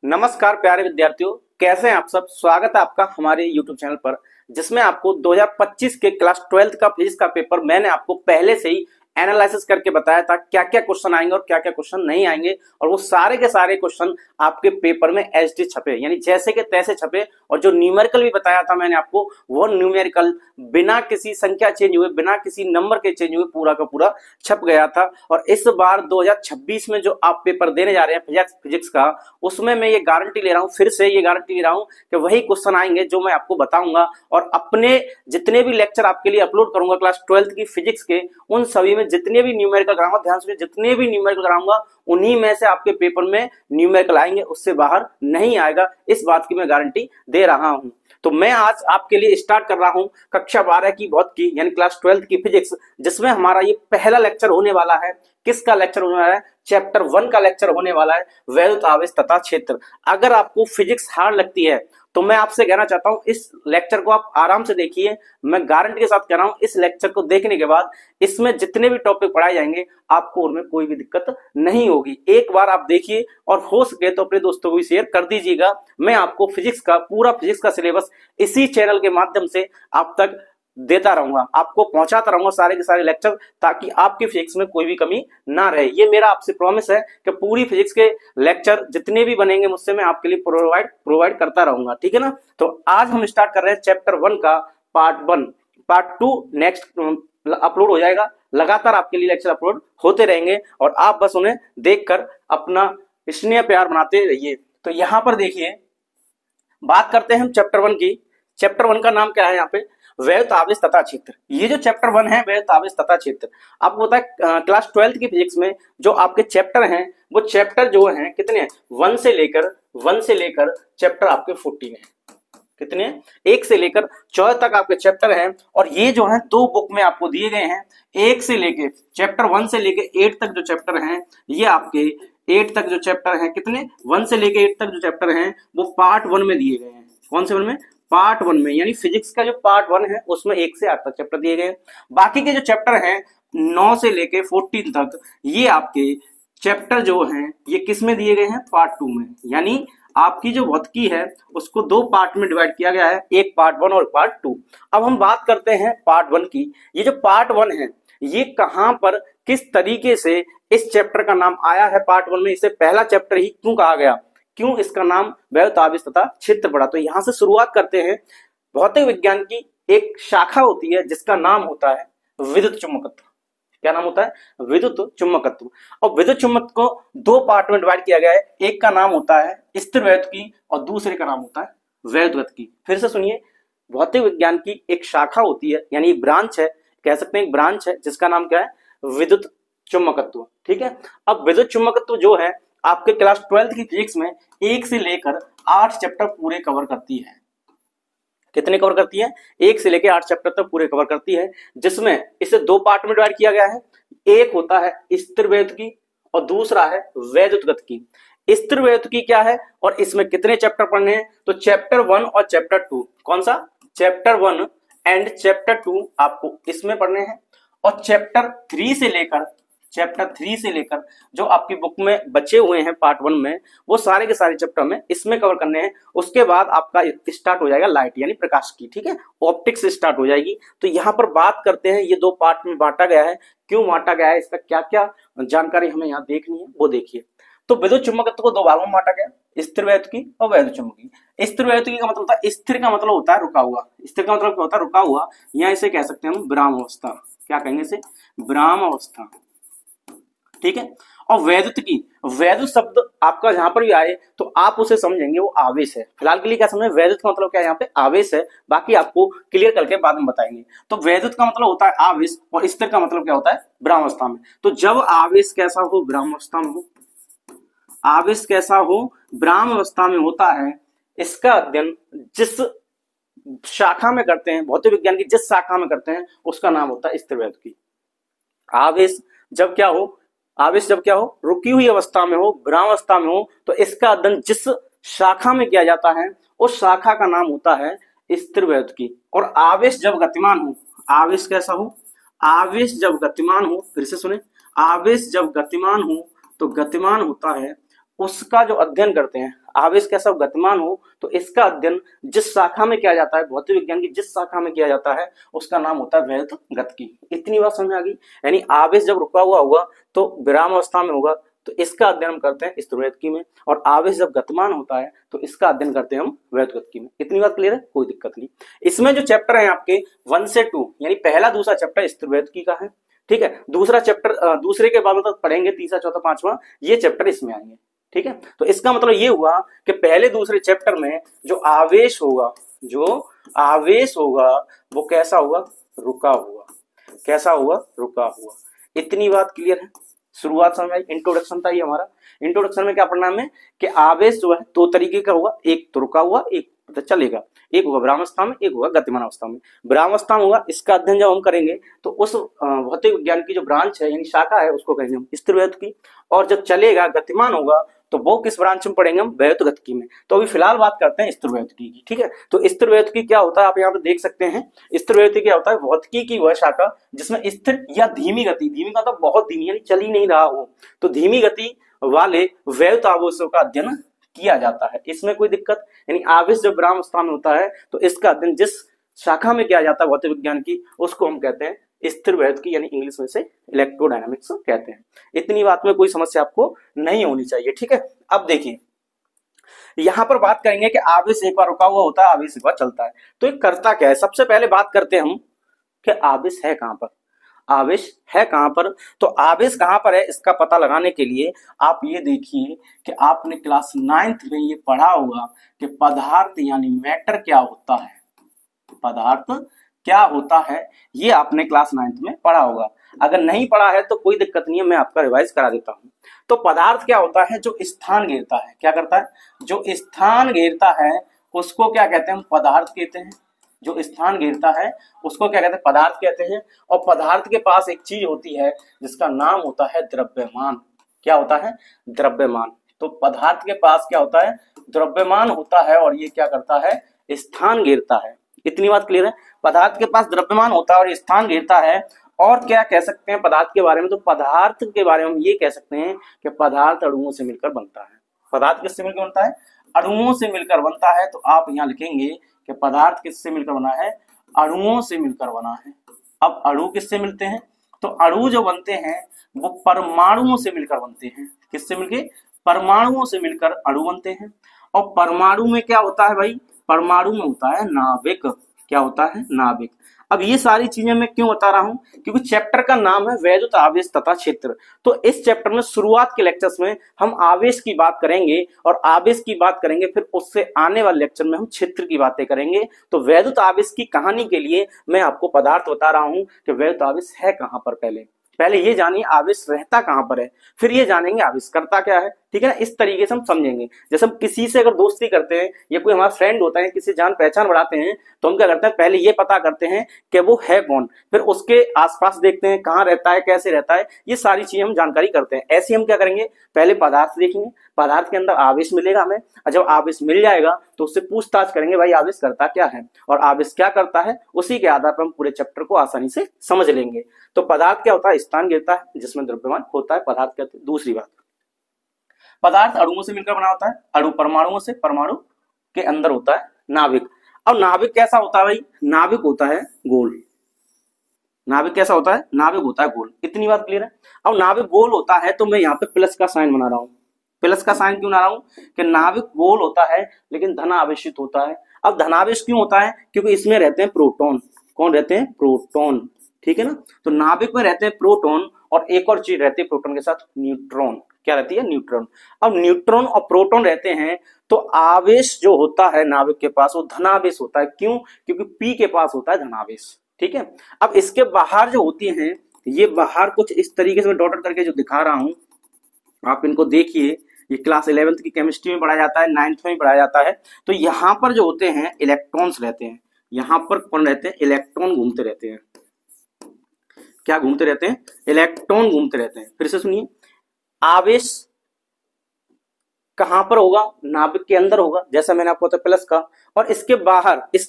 नमस्कार प्यारे विद्यार्थियों, कैसे हैं आप सब। स्वागत है आपका हमारे YouTube चैनल पर, जिसमें आपको 2025 के क्लास 12th का फिजिक्स का पेपर मैंने आपको पहले से ही एनालिसिस करके बताया था क्या क्या क्वेश्चन आएंगे और क्या क्या क्वेश्चन नहीं आएंगे। और वो सारे के सारे क्वेश्चन आपके पेपर में एचडी छपे, यानी जैसे के तैसे छपे। और जो न्यूमेरिकल भी बताया था मैंने आपको, वो न्यूमेरिकल बिना किसी संख्या चेंज हुए, बिना किसी नंबर के चेंज हुए पूरा का पूरा छप गया था। और इस बार 2026 में जो आप पेपर देने जा रहे हैं फिजिक्स का, उसमें मैं ये गारंटी ले रहा हूं, फिर से ये गारंटी ले रहा हूं कि वही क्वेश्चन आएंगे जो मैं आपको बताऊंगा। और अपने जितने भी लेक्चर आपके लिए अपलोड करूंगा क्लास 12th की फिजिक्स के, उन सभी में जितने भी न्यूमेरिकल कराऊंगा, ध्यान से जितने भी न्यूमेरिकल कराऊंगा उन्हीं में से आपके पेपर में न्यूमेरिकल आएंगे, उससे बाहर नहीं आएगा। इस बात की मैं गारंटी दे रहा हूं। तो मैं आज आपके लिए स्टार्ट कर रहा हूं कक्षा 12 की भौत की, यानी क्लास 12th की फिजिक्स, जिसमें हमारा ये पहला लेक्चर होने वाला है। किसका लेक्चर होने वाला है? चैप्टर 1 का लेक्चर होने वाला है, वैद्युत आवेश तथा क्षेत्र। अगर आपको फिजिक्स हार्ड लगती है तो मैं आपसे कहना चाहता हूं, इस लेक्चर को आप आराम से देखिए। मैं गारंटी के साथ कह रहा हूं, इस लेक्चर को देखने के बाद इसमें जितने भी टॉपिक पढ़ाए जाएंगे आपको उनमें कोई भी दिक्कत नहीं होगी। एक बार आप देखिए और हो सके तो अपने दोस्तों को भी शेयर कर दीजिएगा। मैं आपको फिजिक्स का पूरा फिजिक्स का सिलेबस इसी चैनल के माध्यम से आप तक देता रहूंगा, आपको पहुंचाता रहूंगा सारे के सारे लेक्चर, ताकि आपकी फिजिक्स में कोई भी कमी ना रहे। ये मेरा आपसे प्रॉमिस है कि पूरी फिजिक्स के लेक्चर जितने भी बनेंगे मुझसे मैं आपके लिए प्रोवाइड करता रहूंगा, ठीक है ना। तो आज हम स्टार्ट कर रहे हैं चैप्टर 1 का पार्ट 1। पार्ट 2 नेक्स्ट अपलोड हो जाएगा। लगातार आपके लिए लेक्चर अपलोड होते रहेंगे और आप बस उन्हें देखकर अपना स्नेह प्यार बनाते रहिए। तो यहां पर देखिए, बात करते हैं हम चैप्टर 1 की। चैप्टर 1 का नाम क्या है? यहाँ पे वैद्युत आवेश तथा क्षेत्र। ये जो चैप्टर 1 है, वैद्युत आवेश तथा क्षेत्र, आपको पता है क्लास 12th की फिजिक्स में जो आपके चैप्टर हैं, वो चैप्टर जो हैं कितने हैं? 1 से लेकर चैप्टर आपके 14 है। कितने? 1 से लेकर 14 तक आपके चैप्टर हैं। और ये जो है 2 बुक में आपको दिए गए हैं। 1 से लेके चैप्टर 1 से लेके 8 तक जो चैप्टर हैं, ये आपके 8 तक जो चैप्टर हैं, कितने? 1 से लेके 8 तक जो चैप्टर हैं वो पार्ट 1 में दिए गए हैं। कौन से 1 में? पार्ट 1 में, यानी फिजिक्स का जो पार्ट 1 है उसमें 1 से 8 तक चैप्टर दिए गए। बाकी के जो चैप्टर हैं 9 से लेके 14 तक, ये आपके चैप्टर जो हैं ये किस में दिए गए हैं? पार्ट 2 में। यानी आपकी जो भौतिकी है उसको 2 पार्ट में डिवाइड किया गया है, एक पार्ट 1 और पार्ट 2। अब हम बात करते हैं पार्ट 1 की। ये जो पार्ट 1 है ये कहां पर किस तरीके से इस चैप्टर का नाम आया है पार्ट 1 में, इसे पहला चैप्टर ही क्यों कहा गया, क्यों इसका नाम वैद्युत आवेश तथा क्षेत्र पड़ा। तो यहां से शुरुआत करते हैं। भौतिक विज्ञान की एक शाखा होती है जिसका नाम होता है विद्युत चुंबकत्व। क्या नाम होता है? विद्युत चुंबकत्व। और विद्युत चुंबकत्व को 2 पार्ट में डिवाइड किया गया है। एक का नाम होता है स्थिर वैद्युतिकी और दूसरे का नाम होता है वैद्युत गतिकी। फिर से सुनिए, भौतिक विज्ञान की एक शाखा होती है, यानी ब्रांच है, कह सकते हैं एक ब्रांच है, जिसका नाम क्या है? विद्युत चुंबकत्व। ठीक है। अब विद्युत चुंबकत्व जो है आपके क्लास 12th की फिजिक्स में 1 से लेकर 8 चैप्टर पूरे कवर करती है। कितने कवर करती है? 1 से लेकर 8 चैप्टर तक पूरे कवर करती है, जिसमें इसे 2 पार्ट में डिवाइड किया गया है। एक होता है स्थिर वैद्युतिकी और दूसरा है वैद्युत गतिकी। स्थिर वैद्युतिकी क्या है और इसमें कितने चैप्टर पढ़ने हैं? तो चैप्टर 1 और चैप्टर 2। कौन सा? चैप्टर 1 एंड चैप्टर 2 आपको इसमें पढ़ने हैं। और चैप्टर 3 से लेकर जो आपकी बुक में बचे हुए हैं पार्ट 1 में, वो सारे के सारे चैप्टर में इसमें कवर करने हैं। उसके बाद आपका स्टार्ट हो जाएगा लाइट यानी प्रकाश की, ठीक है, ऑप्टिक्स स्टार्ट हो जाएगी। तो यहाँ पर बात करते हैं, ये 2 पार्ट में बांटा गया है। क्यों बांटा गया है, इसका क्या क्या जानकारी हमें यहाँ देखनी है वो देखिए। तो विद्युत चुंबकत्व को 2 भागों में बांटा गया, स्थिर वैद्युतिकी और वैद्युत चुंबकीय। स्थिर वैद्युतिकी का मतलब होता है, स्थिर का मतलब होता है रुका हुआ, स्थिर का मतलब क्या होता है? रुका हुआ, या इसे कह सकते हैं हम विराम अवस्था। क्या कहेंगे इसे? विराम अवस्था, ठीक है। और वैद्युतिकी, वैद्युत शब्द आपका जहां पर भी आए तो आप उसे समझेंगे वो आवेश है। फिलहाल के लिए क्या समझे? वैद्युत का मतलब क्या है? यहाँ पे आवेश है, बाकी आपको क्लियर करके बाद में बताएंगे। तो वैद्युत का मतलब होता है आवेश और स्थिर का मतलब क्या होता है? विराम अवस्था में। तो जब आवेश कैसा हो? विराम अवस्था में हो। आवेश कैसा हो? विराम अवस्था में होता है। इसका अध्ययन जिस शाखा में करते हैं, भौतिक विज्ञान की जिस शाखा में करते हैं, उसका नाम होता है स्थिर वैद्युतिकी। आवेश जब क्या हो? आवेश जब क्या हो? रुकी हुई अवस्था में हो, विराम अवस्था में हो, तो इसका अध्ययन जिस शाखा में किया जाता है उस शाखा का नाम होता है स्थिर वैद्युतिकी। और आवेश जब गतिमान हो, आवेश कैसा हो? आवेश जब गतिमान हो, फिर से सुने, आवेश जब गतिमान हो तो गतिमान होता है उसका जो अध्ययन करते हैं, आवेश कैसा गतिमान हो, तो इसका अध्ययन जिस शाखा में किया जाता है, भौतिक विज्ञान की जिस शाखा में किया जाता है उसका नाम होता है वैद्युत गतिकी। इतनी बात समझ आ गई। यानी आवेश जब रुका हुआ होगा तो विराम अवस्था में होगा, तो इसका अध्ययन हम करते हैं स्थिरवैद्युतिकी में, और आवेश जब गतिमान होता है तो इसका अध्ययन करते हैं हम वैद्युतगतिकी में। इतनी बात क्लियर है, कोई दिक्कत नहीं। इसमें जो चैप्टर है आपके 1 से 2 यानी पहला दूसरा चैप्टर स्थिरवैद्युतिकी का है, ठीक है। दूसरा चैप्टर दूसरे के बाद मतलब पढ़ेंगे, तीसरा चौथा पांचवा ये चैप्टर इसमें आएंगे, ठीक है। तो इसका मतलब ये हुआ कि पहले दूसरे चैप्टर में जो आवेश होगा वो कैसा होगा, रुका हुआ। कैसा होगा, रुका हुआ। इतनी बात क्लियर है, शुरुआत समझ आई। इंट्रोडक्शन था ये हमारा। इंट्रोडक्शन में क्या पढ़ना है कि आवेश जो है दो तरीके का होगा, एक तो रुका हुआ, एक तो चलेगा। एक होगा विरामावस्था में, एक होगा गतिमान अवस्था में। विरामावस्था में होगा, इसका अध्ययन जब हम करेंगे तो उस भौतिक विज्ञान की जो ब्रांच है यानी शाखा है उसको कहेंगे हम स्थिरवैद्युतिकी। और जब चलेगा, गतिमान होगा, तो वो किस ब्रांच में पढ़ेंगे हम, वैद्युतगतिकी में। तो अभी फिलहाल बात करते हैं स्थिरवैद्युतिकी की, ठीक है। तो स्थिरवैद्युतिकी क्या होता है, आप यहाँ पे देख सकते हैं। स्थिरवैद्युतिकी क्या होता है, भौतिकी की वह शाखा जिसमें स्थिर या धीमी गति, धीमी का तो बहुत धीमी यानी चल ही नहीं रहा हो, तो धीमी गति वाले वैद्युत आवेशों का अध्ययन किया जाता है। इसमें कोई दिक्कत, यानी आवेश जब विरामावस्था में होता है तो इसका अध्ययन जिस शाखा में किया जाता है भौतिक विज्ञान की, उसको हम कहते हैं स्थिरवैद्युतिकी, यानी इंग्लिश में से इलेक्ट्रोडायनामिक्स कहते हैं। इतनी बात में कोई समस्या आपको नहीं होनी चाहिए, ठीक है। अब देखिए यहां पर बात करेंगे कि आवेश एक बार रुका हुआ होता है, आवेश एक बार चलता है, तो ये करता क्या है। सबसे पहले बात करते हैं हम कि आवेश है कहां पर। आवेश है कहां पर, तो आवेश कहां पर है इसका पता लगाने के लिए आप ये देखिए कि आपने क्लास 9th में ये पढ़ा होगा कि पदार्थ यानी मैटर क्या होता है। पदार्थ क्या होता है ये आपने क्लास 9th में पढ़ा होगा। अगर नहीं पढ़ा है तो कोई दिक्कत नहीं है, मैं आपका रिवाइज करा देता हूं। तो पदार्थ क्या होता है, जो स्थान घेरता है। क्या करता है, जो स्थान घेरता है उसको क्या कहते हैं, हम पदार्थ कहते हैं। जो स्थान घेरता है उसको क्या कहते हैं, पदार्थ कहते हैं। और पदार्थ के पास एक चीज होती है जिसका नाम होता है द्रव्यमान। क्या होता है, द्रव्यमान। तो पदार्थ के पास क्या होता है, द्रव्यमान होता है, और ये क्या करता है, स्थान घेरता है। इतनी बात क्लियर है। पदार्थ के पास द्रव्यमान होता है और स्थान घेरता है। और क्या कह सकते हैं पदार्थ के बारे में, तो पदार्थ के बारे में हम ये कह सकते हैं कि पदार्थ अणुओं से मिलकर बनता है। पदार्थ किससे मिलकर बनता है, अणुओं से मिलकर बनता है। तो आप यहाँ लिखेंगे कि पदार्थ किससे मिलकर बना है, अणुओं से मिलकर बना है। अब अणु किससे मिलते हैं, तो अणु जो बनते हैं वो परमाणुओं से मिलकर बनते हैं। किससे मिलके, परमाणुओं से मिलकर अणु बनते हैं। और परमाणु में क्या होता है भाई, परमाणु में होता है नाभिक। क्या होता है, नाभिक। अब ये सारी चीजें मैं क्यों बता रहा हूं, क्योंकि चैप्टर का नाम है वैद्युत आवेश तथा क्षेत्र। तो इस चैप्टर में शुरुआत के लेक्चर्स में हम आवेश की बात करेंगे और आवेश की बात करेंगे, फिर उससे आने वाले लेक्चर में हम क्षेत्र की बातें करेंगे। तो वैद्युत आवेश की कहानी के लिए मैं आपको पदार्थ बता रहा हूं कि वैद्युत आवेश है कहां पर। पहले ये जानिए आवेश रहता कहां पर है, फिर ये जानेंगे आवेश करता क्या है, ठीक है ना। इस तरीके से हम समझेंगे। जैसे हम किसी से अगर दोस्ती करते हैं या कोई हमारा फ्रेंड होता है, किसी जान पहचान बढ़ाते हैं, तो हम क्या करते हैं, पहले ये पता करते हैं कि वो है कौन, फिर उसके आसपास देखते हैं कहाँ रहता है, कैसे रहता है, ये सारी चीजें हम जानकारी करते हैं। ऐसे हम क्या करेंगे, पहले पदार्थ देखेंगे, पदार्थ के अंदर आवेश मिलेगा हमें, और जब आवेश मिल जाएगा तो उससे पूछताछ करेंगे भाई आवेश करता क्या है और आवेश क्या करता है। उसी के आधार पर हम पूरे चैप्टर को आसानी से समझ लेंगे। तो पदार्थ क्या होता है, स्थान घेरता है जिसमें द्रव्यमान होता है, पदार्थ कहते हैं। दूसरी बात, पदार्थ अणुओं से मिलकर बना होता है, अणु परमाणुओं से, परमाणु के अंदर होता है नाभिक। अब नाभिक कैसा होता है भाई, नाभिक होता है गोल। नाभिक कैसा होता है, नाभिक होता है गोल। इतनी बात क्लियर है। अब नाभिक गोल होता है तो मैं यहाँ पे प्लस का साइन बना रहा हूं। प्लस का साइन क्यों बना रहा हूं, कि नाभिक गोल होता है लेकिन धनावेशित होता है। अब धनावेश क्यों होता है, क्योंकि इसमें रहते हैं प्रोटॉन। कौन रहते हैं, प्रोटॉन, ठीक है ना। तो नाभिक में रहते हैं प्रोटॉन, और एक और चीज रहती है प्रोटॉन के साथ, न्यूट्रॉन। क्या रहती है, न्यूट्रॉन। अब न्यूट्रॉन और प्रोटॉन रहते हैं तो आवेश जो होता है नाभिक के पास वो धनावेश होता है। क्यों, क्योंकि पी के पास होता है धनावेश, ठीक है। अब इसके बाहर जो होती हैं, ये बाहर कुछ इस तरीके से मैं डॉट करके जो दिखा रहा हूं, आप इनको देखिए। ये क्लास 11th की केमिस्ट्री में पढ़ाया जाता है, 9th में पढ़ाया जाता है। तो यहाँ पर जो होते हैं इलेक्ट्रॉन्स रहते हैं। यहाँ पर कौन रहते हैं, इलेक्ट्रॉन घूमते रहते हैं। क्या घूमते रहते हैं, इलेक्ट्रॉन घूमते रहते हैं। फिर से सुनिए, आवेश कहां पर होगा, नाभिक के अंदर होगा, जैसा मैंने आपको बताया प्लस का। और इसके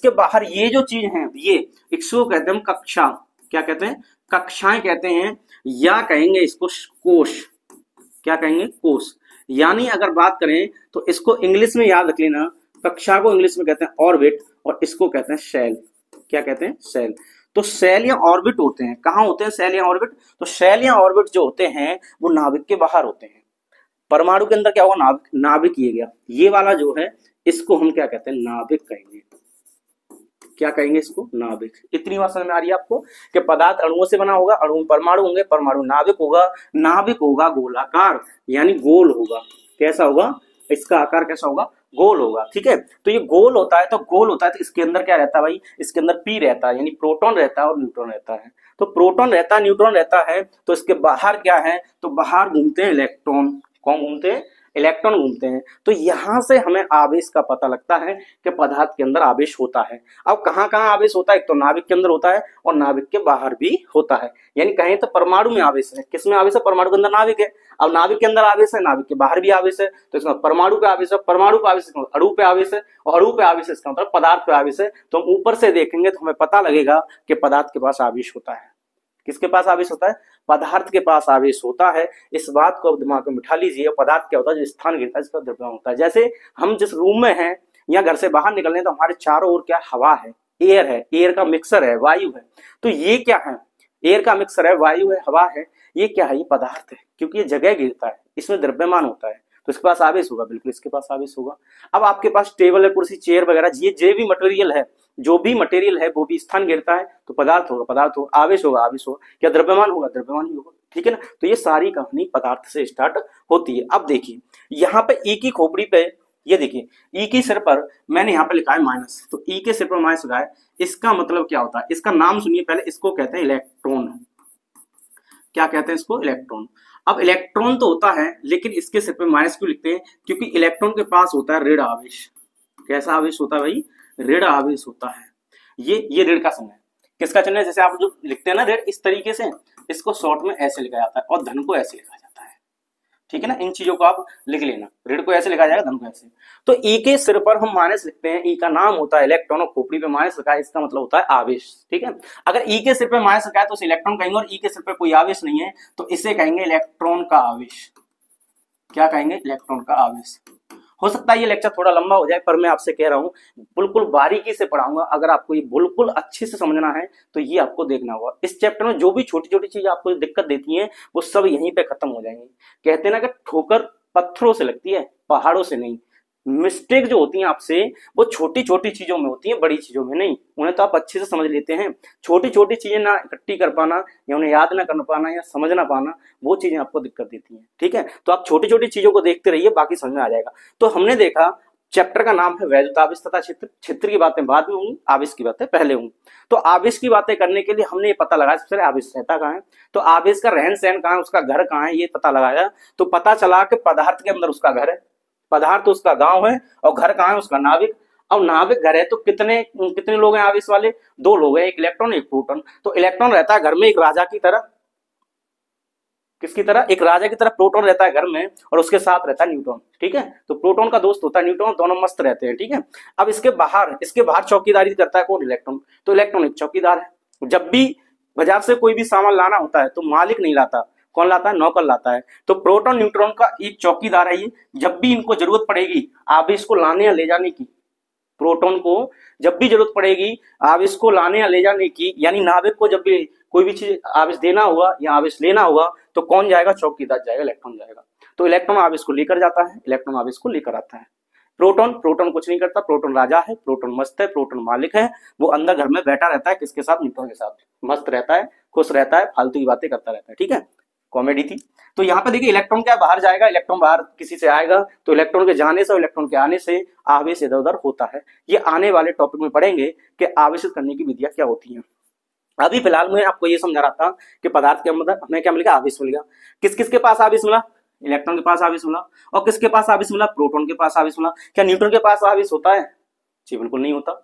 बाहर ये जो चीज है, ये इसको कहते हैं कक्षा। क्या कहते हैं, कक्षाएं कहते हैं, या कहेंगे इसको कोश। क्या कहेंगे, कोश। यानी अगर बात करें तो इसको इंग्लिश में याद रख लेना, कक्षा को इंग्लिश में कहते हैं ऑर्बिट और इसको कहते हैं शेल। क्या कहते हैं? शेल। तो शेल या ऑर्बिट होते हैं, कहाँ होते हैं शेल या ऑर्बिट? तो शेल या ऑर्बिट जो होते हैं वो नाभिक के बाहर होते हैं। परमाणु के अंदर क्या होगा? नाभिक। नाभिक ये गया, ये वाला जो है इसको हम क्या कहते हैं? नाभिक कहेंगे। क्या कहेंगे इसको? नाभिक। इतनी बात समझ में आ रही है आपको कि पदार्थ अणुओं से बना होगा, अणु परमाणु होंगे, परमाणु नाभिक होगा, नाभिक होगा गोलाकार यानी गोल होगा। कैसा होगा? इसका आकार कैसा होगा? गोल होगा। ठीक है, तो ये गोल होता है, तो गोल होता है तो इसके अंदर क्या रहता है भाई? इसके अंदर पी रहता है, यानी प्रोटॉन रहता है और न्यूट्रॉन रहता है। तो प्रोटॉन रहता है, न्यूट्रॉन रहता है, तो इसके बाहर क्या है? तो बाहर घूमते हैं इलेक्ट्रॉन। कौन घूमते हैं? इलेक्ट्रॉन घूमते हैं। तो यहां से हमें आवेश का पता लगता है कि पदार्थ के अंदर आवेश होता है। अब कहां कहां आवेश होता है? एक तो नाभिक के अंदर होता है और नाभिक के बाहर भी होता है। यानी कहें तो परमाणु में आवेश है। किसमें आवेश है? परमाणु के अंदर नाभिक है। अब नाभिक के अंदर आवेश है, नाभिक के बाहर भी आवेश है, तो इसका परमाणु पे आवेश है, परमाणु पे आवेश, अणु पे आवेश है, और अणु पे आवेश इसका मतलब पदार्थ पे आवेश है। तो हम ऊपर से देखेंगे तो हमें पता लगेगा कि पदार्थ के पास आवेश होता है। किसके पास आवेश होता है? पदार्थ के पास आवेश होता है। इस बात को दिमाग में बिठा लीजिए। पदार्थ क्या होता है? जो स्थान गिरता है इसका द्रव्यमान होता है। जैसे हम जिस रूम में हैं या घर से बाहर निकलने तो हमारे चारों ओर क्या? हवा है, एयर है, एयर का मिक्सर है, वायु है। तो ये क्या है? एयर का मिक्सर है, वायु है, हवा है। ये क्या है? ये पदार्थ है, क्योंकि ये जगह गिरता है, इसमें द्रव्यमान होता है, तो इसके पास आवेश होगा। बिल्कुल इसके पास आवेश होगा। अब आपके पास टेबल है, कुर्सी, चेयर वगैरह, ये जो भी मटेरियल है, जो भी मटेरियल है वो भी स्थान गिरता है, तो पदार्थ होगा, पदार्थ होगा, आवेश होगा, आवेश होगा। क्या द्रव्यमान होगा? द्रव्यमान ही होगा। ठीक है ना? तो ये सारी कहानी पदार्थ से स्टार्ट होती है। अब देखिए यहाँ पे ई की खोपड़ी पे, ये देखिए ई के सिर पर मैंने यहाँ पे लिखा है माइनस, तो ई के सिर पर माइनस लगा है। इसका मतलब क्या होता है? इसका नाम सुनिए पहले। इसको कहते हैं इलेक्ट्रॉन। क्या कहते हैं इसको? इलेक्ट्रॉन। अब इलेक्ट्रॉन तो होता है, लेकिन इसके सिर पे माइनस क्यों लिखते हैं? क्योंकि इलेक्ट्रॉन के पास होता है ऋण आवेश। कैसा आवेश होता है भाई? ऋण आवेश होता है। ये ऋण का चिन्ह है। किसका चिन्ह है? जैसे आप जो लिखते हैं ना ऋण, इस तरीके से इसको शॉर्ट में ऐसे लिखा जाता है और धन को ऐसे लिखा जाता है। ठीक है ना? इन चीजों को आप लिख लेना। ऋण को ऐसे लिखा जाएगा, धन को ऐसे। तो ई के सिर पर हम माइनस लिखते हैं। ई का नाम होता है इलेक्ट्रॉन और खोपड़ी पे माइनस लिखा है, इसका मतलब होता है आवेश। ठीक है, अगर ई के सिर पे माइनस लिखा है तो उसे इलेक्ट्रॉन कहेंगे, और ई के सिर पे कोई आवेश नहीं है तो इसे कहेंगे इलेक्ट्रॉन का आवेश। क्या कहेंगे? इलेक्ट्रॉन का आवेश। हो सकता है ये लेक्चर थोड़ा लंबा हो जाए, पर मैं आपसे कह रहा हूं बिल्कुल बारीकी से पढ़ाऊंगा। अगर आपको ये बिल्कुल अच्छे से समझना है तो ये आपको देखना होगा। इस चैप्टर में जो भी छोटी छोटी चीज आपको दिक्कत देती हैं वो सब यहीं पे खत्म हो जाएंगी। कहते हैं ना कि ठोकर पत्थरों से लगती है, पहाड़ों से नहीं। मिस्टेक जो होती है आपसे वो छोटी छोटी चीजों में होती है, बड़ी चीजों में नहीं। उन्हें तो आप अच्छे से समझ लेते हैं। छोटी छोटी चीजें ना इकट्ठी कर पाना या उन्हें याद ना कर पाना या समझ ना पाना, वो चीजें आपको दिक्कत देती हैं। ठीक है, तो आप छोटी छोटी चीजों को देखते रहिए, बाकी समझ में आ जाएगा। तो हमने देखा चैप्टर का नाम है वैद्युत आवेश तथा क्षेत्र। क्षेत्र की बातें बाद में होंगी, आवेश की बातें पहले होंगी। तो आवेश की बातें करने के लिए हमने ये पता लगाया सबसे पहले आवेश रहता कहाँ है, तो आवेश का रहन सहन कहाँ है, उसका घर कहाँ है, ये पता लगाया। तो पता चला कि पदार्थ के अंदर उसका घर है, पदार्थ उसका गांव है, और घर कहाँ है? उसका नाभिक। अब नाभिक घर है तो कितने कितने लोग हैं आवेश वाले? दो लोग हैं, एक इलेक्ट्रॉन एक प्रोटॉन। तो इलेक्ट्रॉन रहता है घर में एक राजा की तरह। किसकी तरह? एक राजा की तरह प्रोटॉन रहता है घर में, और उसके साथ रहता है न्यूट्रॉन। ठीक है, तो प्रोटॉन का दोस्त होता है न्यूट्रॉन, दोनों मस्त रहते हैं। ठीक है, अब इसके बाहर चौकीदारी करता है कौन? इलेक्ट्रॉन। तो इलेक्ट्रॉन एक चौकीदार है। जब भी बाजार से कोई भी सामान लाना होता है तो मालिक नहीं लाता, कौन लाता है? नौकर लाता है। तो प्रोटॉन न्यूट्रॉन का एक चौकीदार है ये। जब भी इनको जरूरत पड़ेगी आवेश को लाने या ले जाने की, प्रोटॉन को जब भी जरूरत पड़ेगी आवेश को लाने या ले जाने की, यानी नाभिक को जब भी कोई भी चीज आवेश देना होगा या आवेश लेना होगा तो कौन जाएगा? चौकीदार जाएगा, इलेक्ट्रॉन जाएगा। तो इलेक्ट्रॉन आवेश को लेकर जाता है, इलेक्ट्रॉन आवेश को लेकर आता है। प्रोटॉन कुछ नहीं करता, प्रोटॉन राजा है, प्रोटॉन मस्त है, प्रोटॉन मालिक है। वो अंदर घर में बैठा रहता है, किसके साथ? न्यूट्रॉन के साथ। मस्त रहता है, खुश रहता है, फालतू की बातें करता रहता है। ठीक है, कॉमेडी थी। तो यहाँ पे देखिए इलेक्ट्रॉन क्या बाहर जाएगा, इलेक्ट्रॉन बाहर किसी से आएगा, तो इलेक्ट्रॉन के जाने से और इलेक्ट्रॉन के आने से आवेश इधर उधर होता है। ये आने वाले टॉपिक में पढ़ेंगे कि आवेशित करने की विधियां क्या होती हैं। अभी फिलहाल मैं आपको ये समझा रहा था कि पदार्थ के अंदर हमें क्या मिलेगा? आवेश मिलेगा। किस किस के पास आवेश मिला? इलेक्ट्रॉन के पास आवेश मिला। और किसके पास आवेश मिला? प्रोटॉन के पास आवेश मिला। क्या न्यूट्रॉन के पास आवेश होता है? जी बिल्कुल नहीं होता।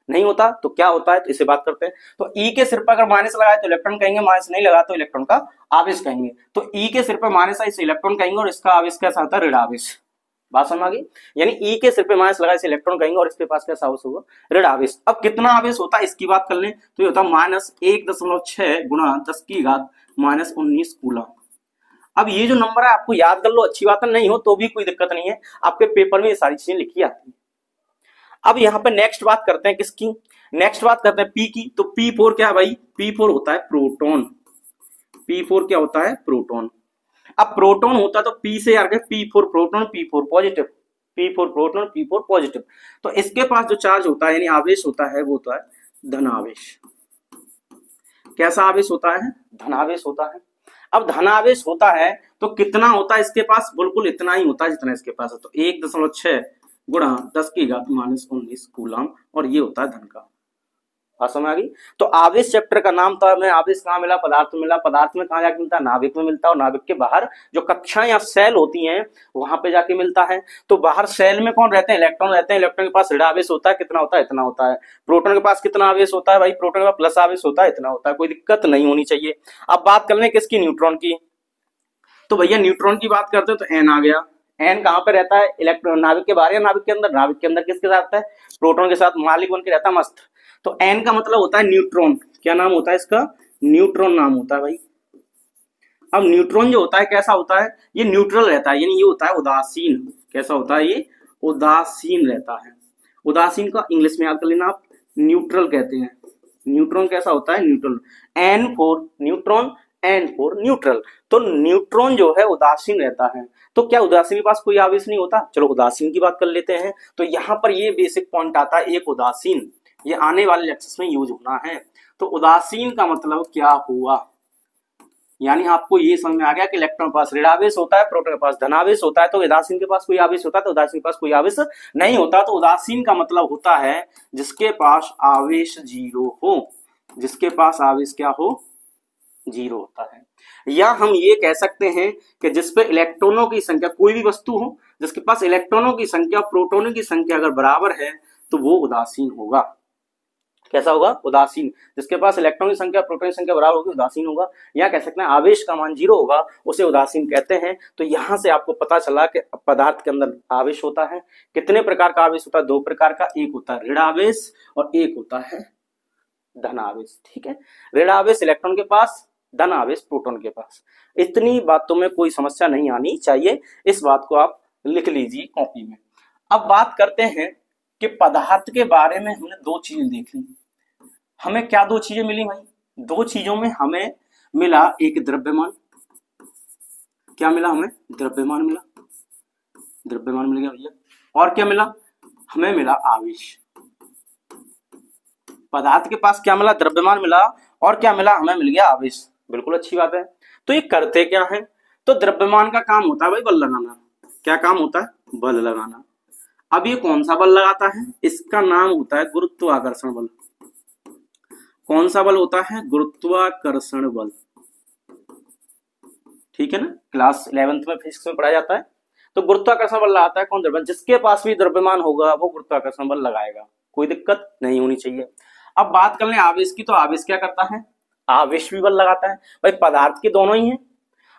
नहीं होता तो क्या होता है? तो इसे बात करते हैं। तो ई के सिर पर अगर माइनस लगाए तो इलेक्ट्रॉन कहेंगे, माइनस नहीं लगा तो इलेक्ट्रॉन का आवेश कहेंगे। तो ई के सिर पर माइनस है इसे इलेक्ट्रॉन कहेंगे, और इसका आवेश कैसा होता है? ऋण आवेश। बात समझ आ गई? यानी ई के सिर पे माइनस लगा इसे इलेक्ट्रॉन कहेंगे, और इसके पास कैसा आवेश होगा? ऋण आवेश। अब कितना आवेश होता है इसकी बात कर लें तो ये होता है -1.6 × 10⁻⁻⁻⁹ कूलम। अब ये जो नंबर है आपको याद कर लो, अच्छी बात है, नहीं हो तो भी कोई दिक्कत नहीं है, आपके पेपर में ये सारी चीजें लिखी आती है। अब यहाँ पे नेक्स्ट बात करते हैं किसकी, नेक्स्ट बात करते हैं पी की। तो P4 क्या है भाई, P4 होता है प्रोटॉन। P4 क्या होता है, प्रोटॉन। अब प्रोटॉन होता है तो P से आगे P4 proton, P4 positive, P4 proton, P4 positive. तो इसके पास जो चार्ज होता है यानी आवेश होता है वो होता है धनावेश। कैसा आवेश होता है, धनावेश होता है। अब धनावेश होता है तो कितना होता है इसके पास, बिल्कुल इतना ही होता है जितना इसके पास है। तो 1.6 गुणा 10⁻⁻19 कूलम, और ये होता है धन का। बात समझ आ गई। तो आवेश चैप्टर का नाम था, हमें आवेश कहाँ मिला, पदार्थ में मिला। पदार्थ में कहाँ जाके मिलता है, नाभिक में मिलता है, और नाभिक के बाहर जो कक्षाएं या सेल होती हैं वहां पे जाके मिलता है। तो बाहर सेल में कौन रहते हैं, इलेक्ट्रॉन रहते हैं। इलेक्ट्रॉन के पास ऋण आवेश होता है, कितना होता है, इतना होता है। प्रोटॉन के पास कितना आवेश होता है भाई, प्रोटॉन के पास प्लस आवेश होता है, इतना होता है, कोई दिक्कत नहीं होनी चाहिए। अब बात कर लें किसकी, न्यूट्रॉन की। तो भैया न्यूट्रॉन की बात करते हैं तो एन आ गया। एन कहाँ पे रहता है, इलेक्ट्रॉन नाभिक के बाहर या नाभिक के अंदर, नाभिक के अंदर किसके साथ है, प्रोटॉन के साथ मालिक बन के रहता है, मस्त। तो एन का मतलब होता है न्यूट्रॉन। क्या नाम होता है इसका, न्यूट्रॉन नाम होता है भाई। अब न्यूट्रॉन जो होता है कैसा होता है, ये न्यूट्रल रहता है, यानी ये होता है उदासीन। कैसा होता है, ये उदासीन रहता है। उदासीन का इंग्लिश में याद कर लेना आप, न्यूट्रल कहते हैं। न्यूट्रॉन कैसा होता है, neutral. N for neutron, N for neutral. तो न्यूट्रॉन जो है उदासीन रहता है। तो क्या उदासीन के पास कोई आवेश नहीं होता, चलो उदासीन की बात कर लेते हैं। तो यहाँ पर ये बेसिक पॉइंट आता है, एक उदासीन, ये आने वाले लेक्चर्स में यूज होना है। तो उदासीन का मतलब क्या हुआ, यानी आपको ये समझ में आ गया कि इलेक्ट्रॉन के पास ऋणावेश होता है, प्रोटॉन के पास धनावेश होता है। तो उदासीन के पास कोई आवेश होता है, तो उदासीन के पास कोई आवेश नहीं होता। तो उदासीन का मतलब होता है जिसके पास आवेश जीरो हो, जिसके पास आवेश क्या हो, जीरो होता है। या हम ये कह सकते हैं कि जिसपे इलेक्ट्रॉनों की संख्या, कोई भी वस्तु हो जिसके पास इलेक्ट्रॉनों की संख्या प्रोटॉनों की संख्या अगर बराबर है तो वो उदासीन होगा। कैसा होगा, उदासीन। जिसके पास इलेक्ट्रॉन की संख्या प्रोटॉन की संख्या बराबर होगी उदासीन होगा। या कह सकते हैं आवेश का मान जीरो होगा, उसे उदासीन कहते हैं। तो यहां से आपको पता चला कि पदार्थ के अंदर आवेश होता है। कितने प्रकार का आवेश होता है, दो प्रकार का, एक होता है ऋण आवेश और एक होता है धन आवेश। ठीक है, ऋण आवेश इलेक्ट्रॉन के पास, धन आवेश प्रोटॉन के पास। इतनी बातों में कोई समस्या नहीं आनी चाहिए, इस बात को आप लिख लीजिए कॉपी में। अब बात करते हैं कि पदार्थ के बारे में हमने दो चीजें देख ली। हमें क्या दो चीजें मिली भाई, दो चीजों में हमें मिला एक द्रव्यमान, क्या मिला हमें, द्रव्यमान मिला, द्रव्यमान मिल गया भैया। और क्या मिला, हमें मिला आवेश। पदार्थ के पास क्या मिला, द्रव्यमान मिला, और क्या मिला, हमें मिल गया आवेश। बिल्कुल अच्छी बात है। तो ये करते क्या है, तो द्रव्यमान का काम होता है भाई बल लगाना। क्या काम होता है, बल लगाना। अब ये कौन सा बल लगाता है, इसका नाम होता है गुरुत्वाकर्षण बल। कौन सा बल होता है, गुरुत्वाकर्षण बल। ठीक है ना, क्लास 11th में फिजिक्स में पढ़ा जाता है। तो गुरुत्वाकर्षण बल लगाता है कौन, द्रव्यमान। जिसके पास भी द्रव्यमान होगा वो गुरुत्वाकर्षण बल लगाएगा, कोई दिक्कत नहीं होनी चाहिए। अब बात कर लें आवेश की, तो आवेश क्या करता है, आवेश भी बल लगाता है भाई। पदार्थ के दोनों ही हैं,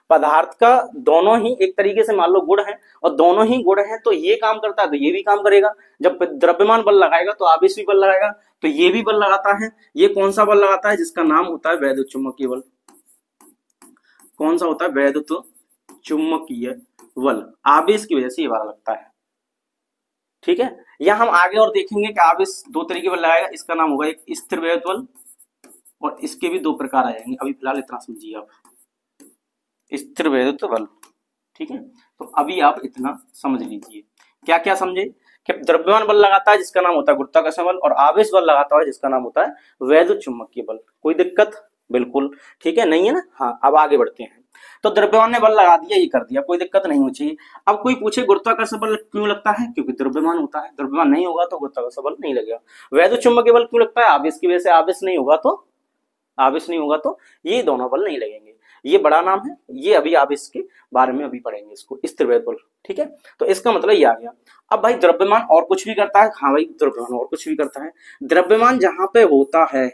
पदार्थ का दोनों ही एक तरीके से मान लो गुण है, और दोनों ही गुण है तो ये काम करता है तो ये भी काम करेगा। जब द्रव्यमान बल लगाएगा तो आवेश भी बल लगाएगा, तो ये भी बल लगाता है। ये कौन सा बल लगाता है, जिसका नाम होता है वैद्युत चुम्बकीय बल। कौन सा होता है, वैद्युत चुम्बकीय बल। आवेश की वजह से ये वाला लगता है। ठीक है, या हम आगे और देखेंगे कि आवेश दो तरीके बल लगाएगा। इसका नाम होगा एक स्थिर वैद्युत बल, और इसके भी दो प्रकार आ जाएंगे। अभी फिलहाल इतना समझिए आप, स्थिर वैद्युत बल। ठीक है, तो अभी आप इतना समझ लीजिए। क्या क्या समझे, कि द्रव्यमान बल लगाता है जिसका नाम होता है गुरुत्वाकर्षण बल, और आवेश बल लगाता है जिसका नाम होता है वैद्युत चुम्बकीय बल। कोई दिक्कत, बिल्कुल ठीक है, नहीं है ना। हाँ, अब आगे बढ़ते हैं। तो द्रव्यमान ने बल लगा दिया, ये कर दिया, कोई दिक्कत नहीं होनी चाहिए। अब कोई पूछे गुरुत्वाकर्षण बल क्यों लगता है, क्योंकि द्रव्यमान होता है। द्रव्यमान नहीं होगा तो गुरुत्वाकर्षण बल नहीं लगेगा। वैद्युत चुम्बकीय बल क्यों लगता है, आवेश की वजह से। आवेश नहीं होगा तो ये दोनों बल नहीं लगेंगे। ये बड़ा नाम है, ये अभी आप इसके बारे में अभी पढ़ेंगे, इसको स्थिर वैद्युत बल। ठीक है, तो इसका मतलब ये आ गया। अब भाई द्रव्यमान और कुछ भी करता है, हाँ भाई द्रव्यमान और कुछ भी करता है। द्रव्यमान जहां पे होता है,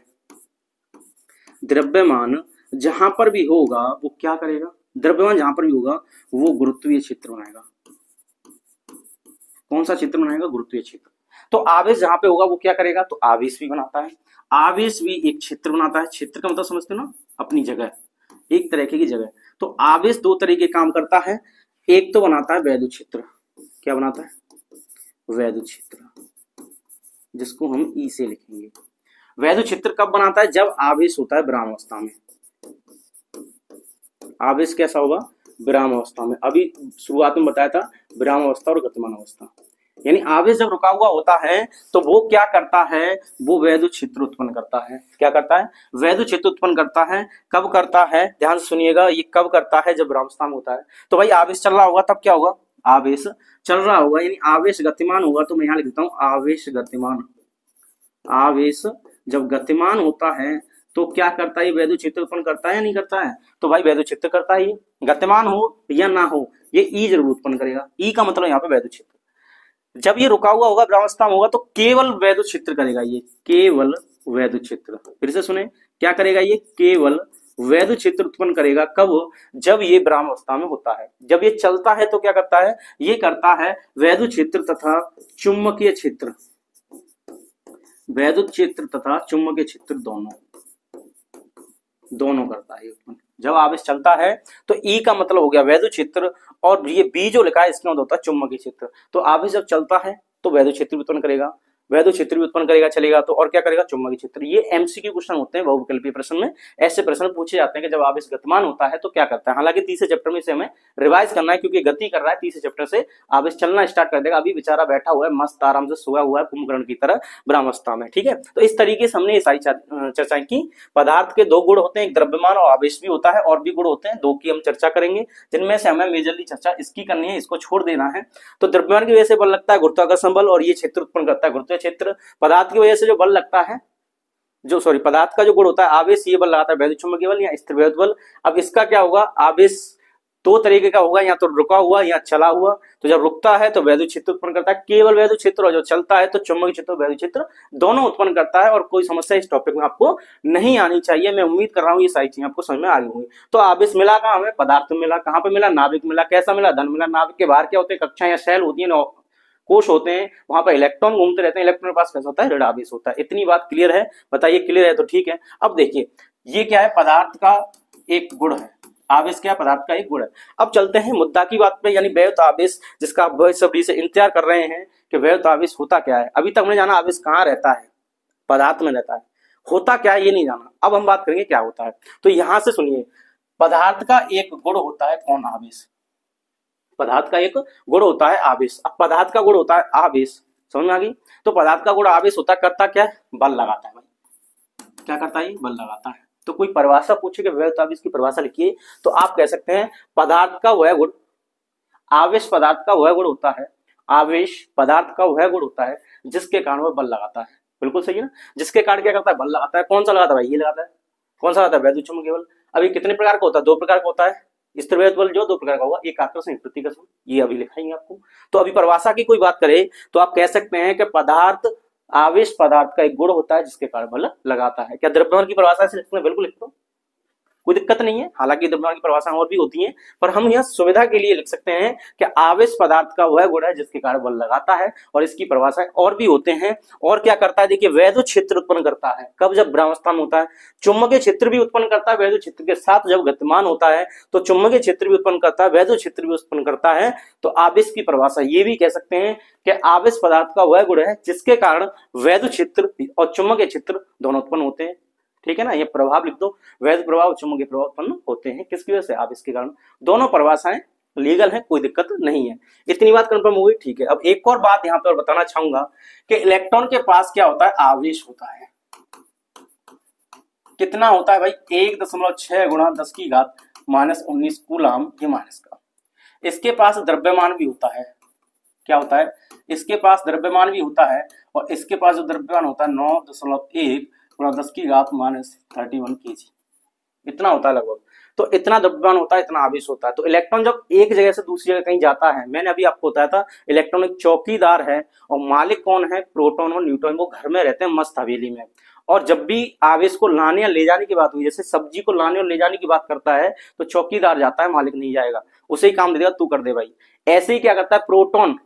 द्रव्यमान जहां पर भी होगा वो क्या करेगा, द्रव्यमान जहां पर भी होगा वो गुरुत्वीय क्षेत्र बनाएगा। कौन सा क्षेत्र बनाएगा, गुरुत्वीय क्षेत्र। तो आवेश जहां पे होगा वो क्या करेगा, तो आवेश भी बनाता है। आवेश भी एक क्षेत्र बनाता है। क्षेत्र का मतलब समझते हो ना, अपनी जगह। एक तरीके की जगह। तो आवेश दो तरीके काम करता है, एक तो बनाता है वैद्युत क्षेत्र। क्या बनाता है? वैद्युत क्षेत्र, जिसको हम ई से लिखेंगे। वैद्युत क्षेत्र कब बनाता है? जब आवेश होता है विराम अवस्था में। आवेश कैसा होगा? विराम अवस्था में। अभी शुरुआत में बताया था विराम अवस्था और गतिमान अवस्था। यानी आवेश जब रुका हुआ होता है तो वो क्या करता है? वो वैद्युत क्षेत्र उत्पन्न करता है। क्या करता है? वैद्युत क्षेत्र उत्पन्न करता है। कब करता है? ध्यान से सुनिएगा, ये कब करता है? जब विरामावस्था में होता है। तो भाई आवेश चल रहा होगा तब क्या होगा? आवेश चल रहा होगा, यानी आवेश गतिमान होगा। तो मैं यहां लिख देता हूं आवेश गतिमान। आवेश जब गतिमान होता है तो क्या करता है? वैद्युत क्षेत्र उत्पन्न करता है या नहीं करता है? तो भाई वैद्युत क्षेत्र करता है। गतिमान हो या ना हो, ये ई जरूर उत्पन्न करेगा। ई का मतलब यहाँ पे वैद्युत क्षेत्र। जब ये रुका हुआ होगा, विरामावस्था में होगा, तो केवल वैद्युत क्षेत्र करेगा। ये केवल वैद्युत क्षेत्र, फिर से सुने, क्या करेगा? ये केवल वैद्युत क्षेत्र उत्पन्न करेगा। कब? जब ये विरामावस्था में होता है। जब ये चलता है तो क्या करता है? ये करता है वैद्युत क्षेत्र तथा चुंबकीय क्षेत्र, वैद्युत क्षेत्र तथा चुंबकीय क्षेत्र दोनों करता है उत्पन्न। जब आवेश चलता है तो ई का मतलब हो गया वैद्युत क्षेत्र, और ये बी जो लिखा है इसका मतलब होता है चुंबकीय क्षेत्र। तो आवेश जब चलता है तो वैद्युत क्षेत्र भी उत्पन्न करेगा, वैद्युत क्षेत्र भी उत्पन्न करेगा, चलेगा तो, और क्या करेगा? चुंबकीय क्षेत्र। ये एमसीक्यू क्वेश्चन होते हैं बहुविकल्पीय प्रश्न में। ऐसे प्रश्न पूछे जाते हैं कि जब आवेश गतिमान होता है तो क्या करता है। हालांकि तीसरे चैप्टर में इसे हमें रिवाइज करना है, क्योंकि गति कर रहा है, तीसरे चैप्टर से आवेश चलना स्टार्ट कर देगा। अभी बेचारा बैठा हुआ है मस्त आराम से सोया हुआ है कुंभकर्ण की तरह विरामावस्था में। ठीक है, तो इस तरीके से हमने ये सारी चर्चाएं की। पदार्थ के दो गुण होते हैं, एक द्रव्यमान और आवेश भी होता है, और भी गुण होते हैं, दो की हम चर्चा करेंगे, जिनमें से हमें मेजरली चर्चा इसकी करनी है, इसको छोड़ देना है। तो द्रव्यमान की वजह से बल लगता है गुरुत्वाकर्षण बल, और ये क्षेत्र उत्पन्न करता है गुरुत्वीय क्षेत्र। पदार्थ की वजह से जो बल लगता है, पदार्थ का जो गुण होता है आवेश, ये बल लगाता है वैद्युत चुंबकीय बल या स्थिर वैद्युत बल। अब इसका क्या होगा? आवेश दो तरीके का होगा, या तो रुका हुआ या चला हुआ। तो जब रुकता है तो वैद्युत क्षेत्र उत्पन्न करता है, केवल वैद्युत क्षेत्र, और जो चलता है तो चुंबकीय क्षेत्र वैद्युत क्षेत्र दोनों उत्पन्न करता है। और कोई समस्या इस टॉपिक में आपको नहीं आनी चाहिए। मैं उम्मीद कर रहा हूँ ये सारी चीजें आपको समझ में आ गई होंगी। तो आवेश मिला कहाँ हमें? पदार्थ में मिला। कहाँ पे मिला? नाभिक मिला। कैसा मिला? धन मिला। नाभिक के बाहर क्या होते हैं? कक्षाएं या शेल होती है, कोश होते हैं, वहां पर इलेक्ट्रॉन घूमते रहते हैं। इलेक्ट्रॉन के पास कैसा होता है? ऋण आवेश होता है। इतनी बात क्लियर है? बताइए क्लियर है तो ठीक है। अब देखिए ये क्या है? पदार्थ का एक गुण है। आवेश क्या? पदार्थ का एक गुण है। अब चलते हैं मुद्दा की बात पे, यानी वैद्युत आवेश, जिसका आप बेसब्री से इंतजार कर रहे हैं कि वैद्युत आवेश होता क्या है। अभी तक हमने जाना आवेश कहाँ रहता है, पदार्थ में रहता है, होता क्या है ये नहीं जाना। अब हम बात करेंगे क्या होता है। तो यहां से सुनिए, पदार्थ का एक गुण होता है कौन? आवेश। पदार्थ का एक गुण होता है आवेश। अब पदार्थ का गुण होता है आवेश, समझ में आ गई? तो पदार्थ का गुण आवेश होता है, करता क्या है? बल लगाता है। भाई क्या करता है? बल लगाता है। तो कोई परिभाषा पूछे कि वैद्युत आवेश की परिभाषा लिखिए, तो आप कह सकते हैं पदार्थ का वह गुण, आवेश पदार्थ का वह गुण होता है, आवेश पदार्थ का वह गुण होता है जिसके कारण वह बल लगाता है। बिल्कुल सही है ना? जिसके कारण क्या करता है? बल लगाता है। कौन सा लगाता है? भाई ये लगाता है। कौन सा लगाता है? वैद्युत चुंबकीय बल। अभी कितने प्रकार का होता है? दो प्रकार का होता है। स्थिर वैद्युत बल जो दो प्रकार का होगा, एक आकर्षण, एक प्रतिकर्षण, ये अभी लिखाएंगे आपको। तो अभी परिभाषा की कोई बात करें तो आप कह सकते हैं कि पदार्थ, आवेश पदार्थ का एक गुण होता है जिसके कारण बल लगाता है। क्या द्रव्यमान की परिभाषा से लिखते हैं? बिल्कुल लिख दो, कोई दिक्कत नहीं है। हालांकि द्रव्यमान की परिभाषा और भी होती है, पर हम यह सुविधा के लिए लिख सकते हैं कि आवेश पदार्थ का वह गुण है जिसके कारण बल लगाता है, और इसकी परिभाषाएं और भी होते हैं। और क्या करता है? देखिए वैद्युत क्षेत्र उत्पन्न करता है। कब? जब विरामावस्था में होता है। चुंबकीय क्षेत्र भी उत्पन्न करता है वैद्युत क्षेत्र के साथ। जब गतिमान होता है तो चुंबकीय क्षेत्र भी उत्पन्न करता है, वैद्युत क्षेत्र भी उत्पन्न करता है। तो आवेश की परिभाषा ये भी कह सकते हैं कि आवेश पदार्थ का वह गुण है जिसके कारण वैद्युत क्षेत्र और चुंबकीय क्षेत्र दोनों उत्पन्न होते हैं। ठीक है ना? ये प्रभाव लिख दो, वैद्युत प्रभाव, चुंबकीय प्रभाव उत्पन्न होते हैं किसकी वजह से? आवेश के कारण। दोनों परिभाषाएं लीगल है, कोई दिक्कत नहीं है। इतनी बात कंफर्म हो गई? ठीक है। अब एक और बात यहां पर बताना चाहूंगा कि इलेक्ट्रॉन के पास क्या होता है? आवेश होता है। कितना होता है भाई? 1.6 गुणा 10 की घात -19 कूलाम, ये माइनस का। इसके पास द्रव्यमान भी होता है। क्या होता है? इसके पास द्रव्यमान भी होता है, और इसके पास जो द्रव्यमान होता है 9.1 गुणा 10 की घात -31 kg, इतना होता है लगभग। तो इतना द्रव्यमान होता है, इतना आवेश होता है। तो इलेक्ट्रॉन जब एक जगह से दूसरी जगह कहीं जाता है, मैंने अभी आपको बताया था इलेक्ट्रॉन एक चौकीदार है, और मालिक कौन है? प्रोटॉन और न्यूट्रॉन। वो घर में रहते हैं मस्त हवेली में। और जब भी आवेश को लाने या ले जाने की बात हुई, जैसे सब्जी को लाने और ले जाने की बात करता है तो चौकीदार जाता है, मालिक नहीं जाएगा। उसे ही काम दे देगा, तू कर दे भाई। ऐसे ही क्या करता है? प्रोटॉन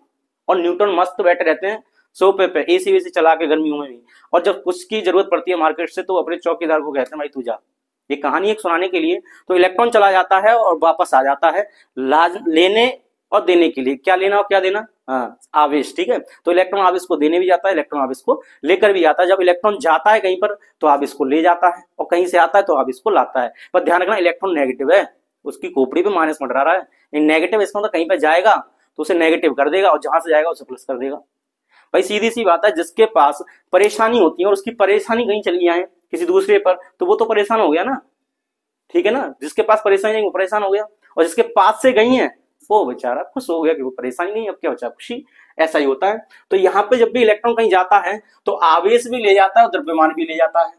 और न्यूट्रॉन मस्त बैठे रहते हैं सोफे पे, एसी वेसी चला के गर्मियों में भी। और जब कुछ की जरूरत पड़ती है मार्केट से, तो अपने चौकीदार को कहते हैं भाई तू जा, ये कहानी एक सुनाने के लिए। तो इलेक्ट्रॉन चला जाता है और वापस आ जाता है लेने और देने के लिए। क्या लेना और क्या देना? हाँ, आवेश। ठीक है, तो इलेक्ट्रॉन आवेश को देने भी जाता है, इलेक्ट्रॉन आवेश को लेकर भी आता है। जब इलेक्ट्रॉन जाता है कहीं पर तो आवेश को ले जाता है, और कहीं से आता है तो आवेश को लाता है। पर ध्यान रखना, इलेक्ट्रॉन नेगेटिव है, उसकी खोपड़ी पे माइनस मंडरा रहा है। नेगेटिव इसका मतलब कहीं पर जाएगा तो उसे नेगेटिव कर देगा, और जहां से जाएगा उसे प्लस कर देगा। भाई सीधी सी बात है, जिसके पास परेशानी होती है और उसकी परेशानी कहीं चली जाए किसी दूसरे पर, तो वो तो परेशान हो गया ना। ठीक है ना, जिसके पास परेशानी नहीं वो परेशान हो गया, और जिसके पास से गई है वो बेचारा खुश हो गया कि वो परेशानी नहीं, अब क्या बचा, खुशी। ऐसा ही होता है। तो यहाँ पे जब भी इलेक्ट्रॉन कहीं जाता है तो आवेश भी ले जाता है और द्रव्यमान भी ले जाता है।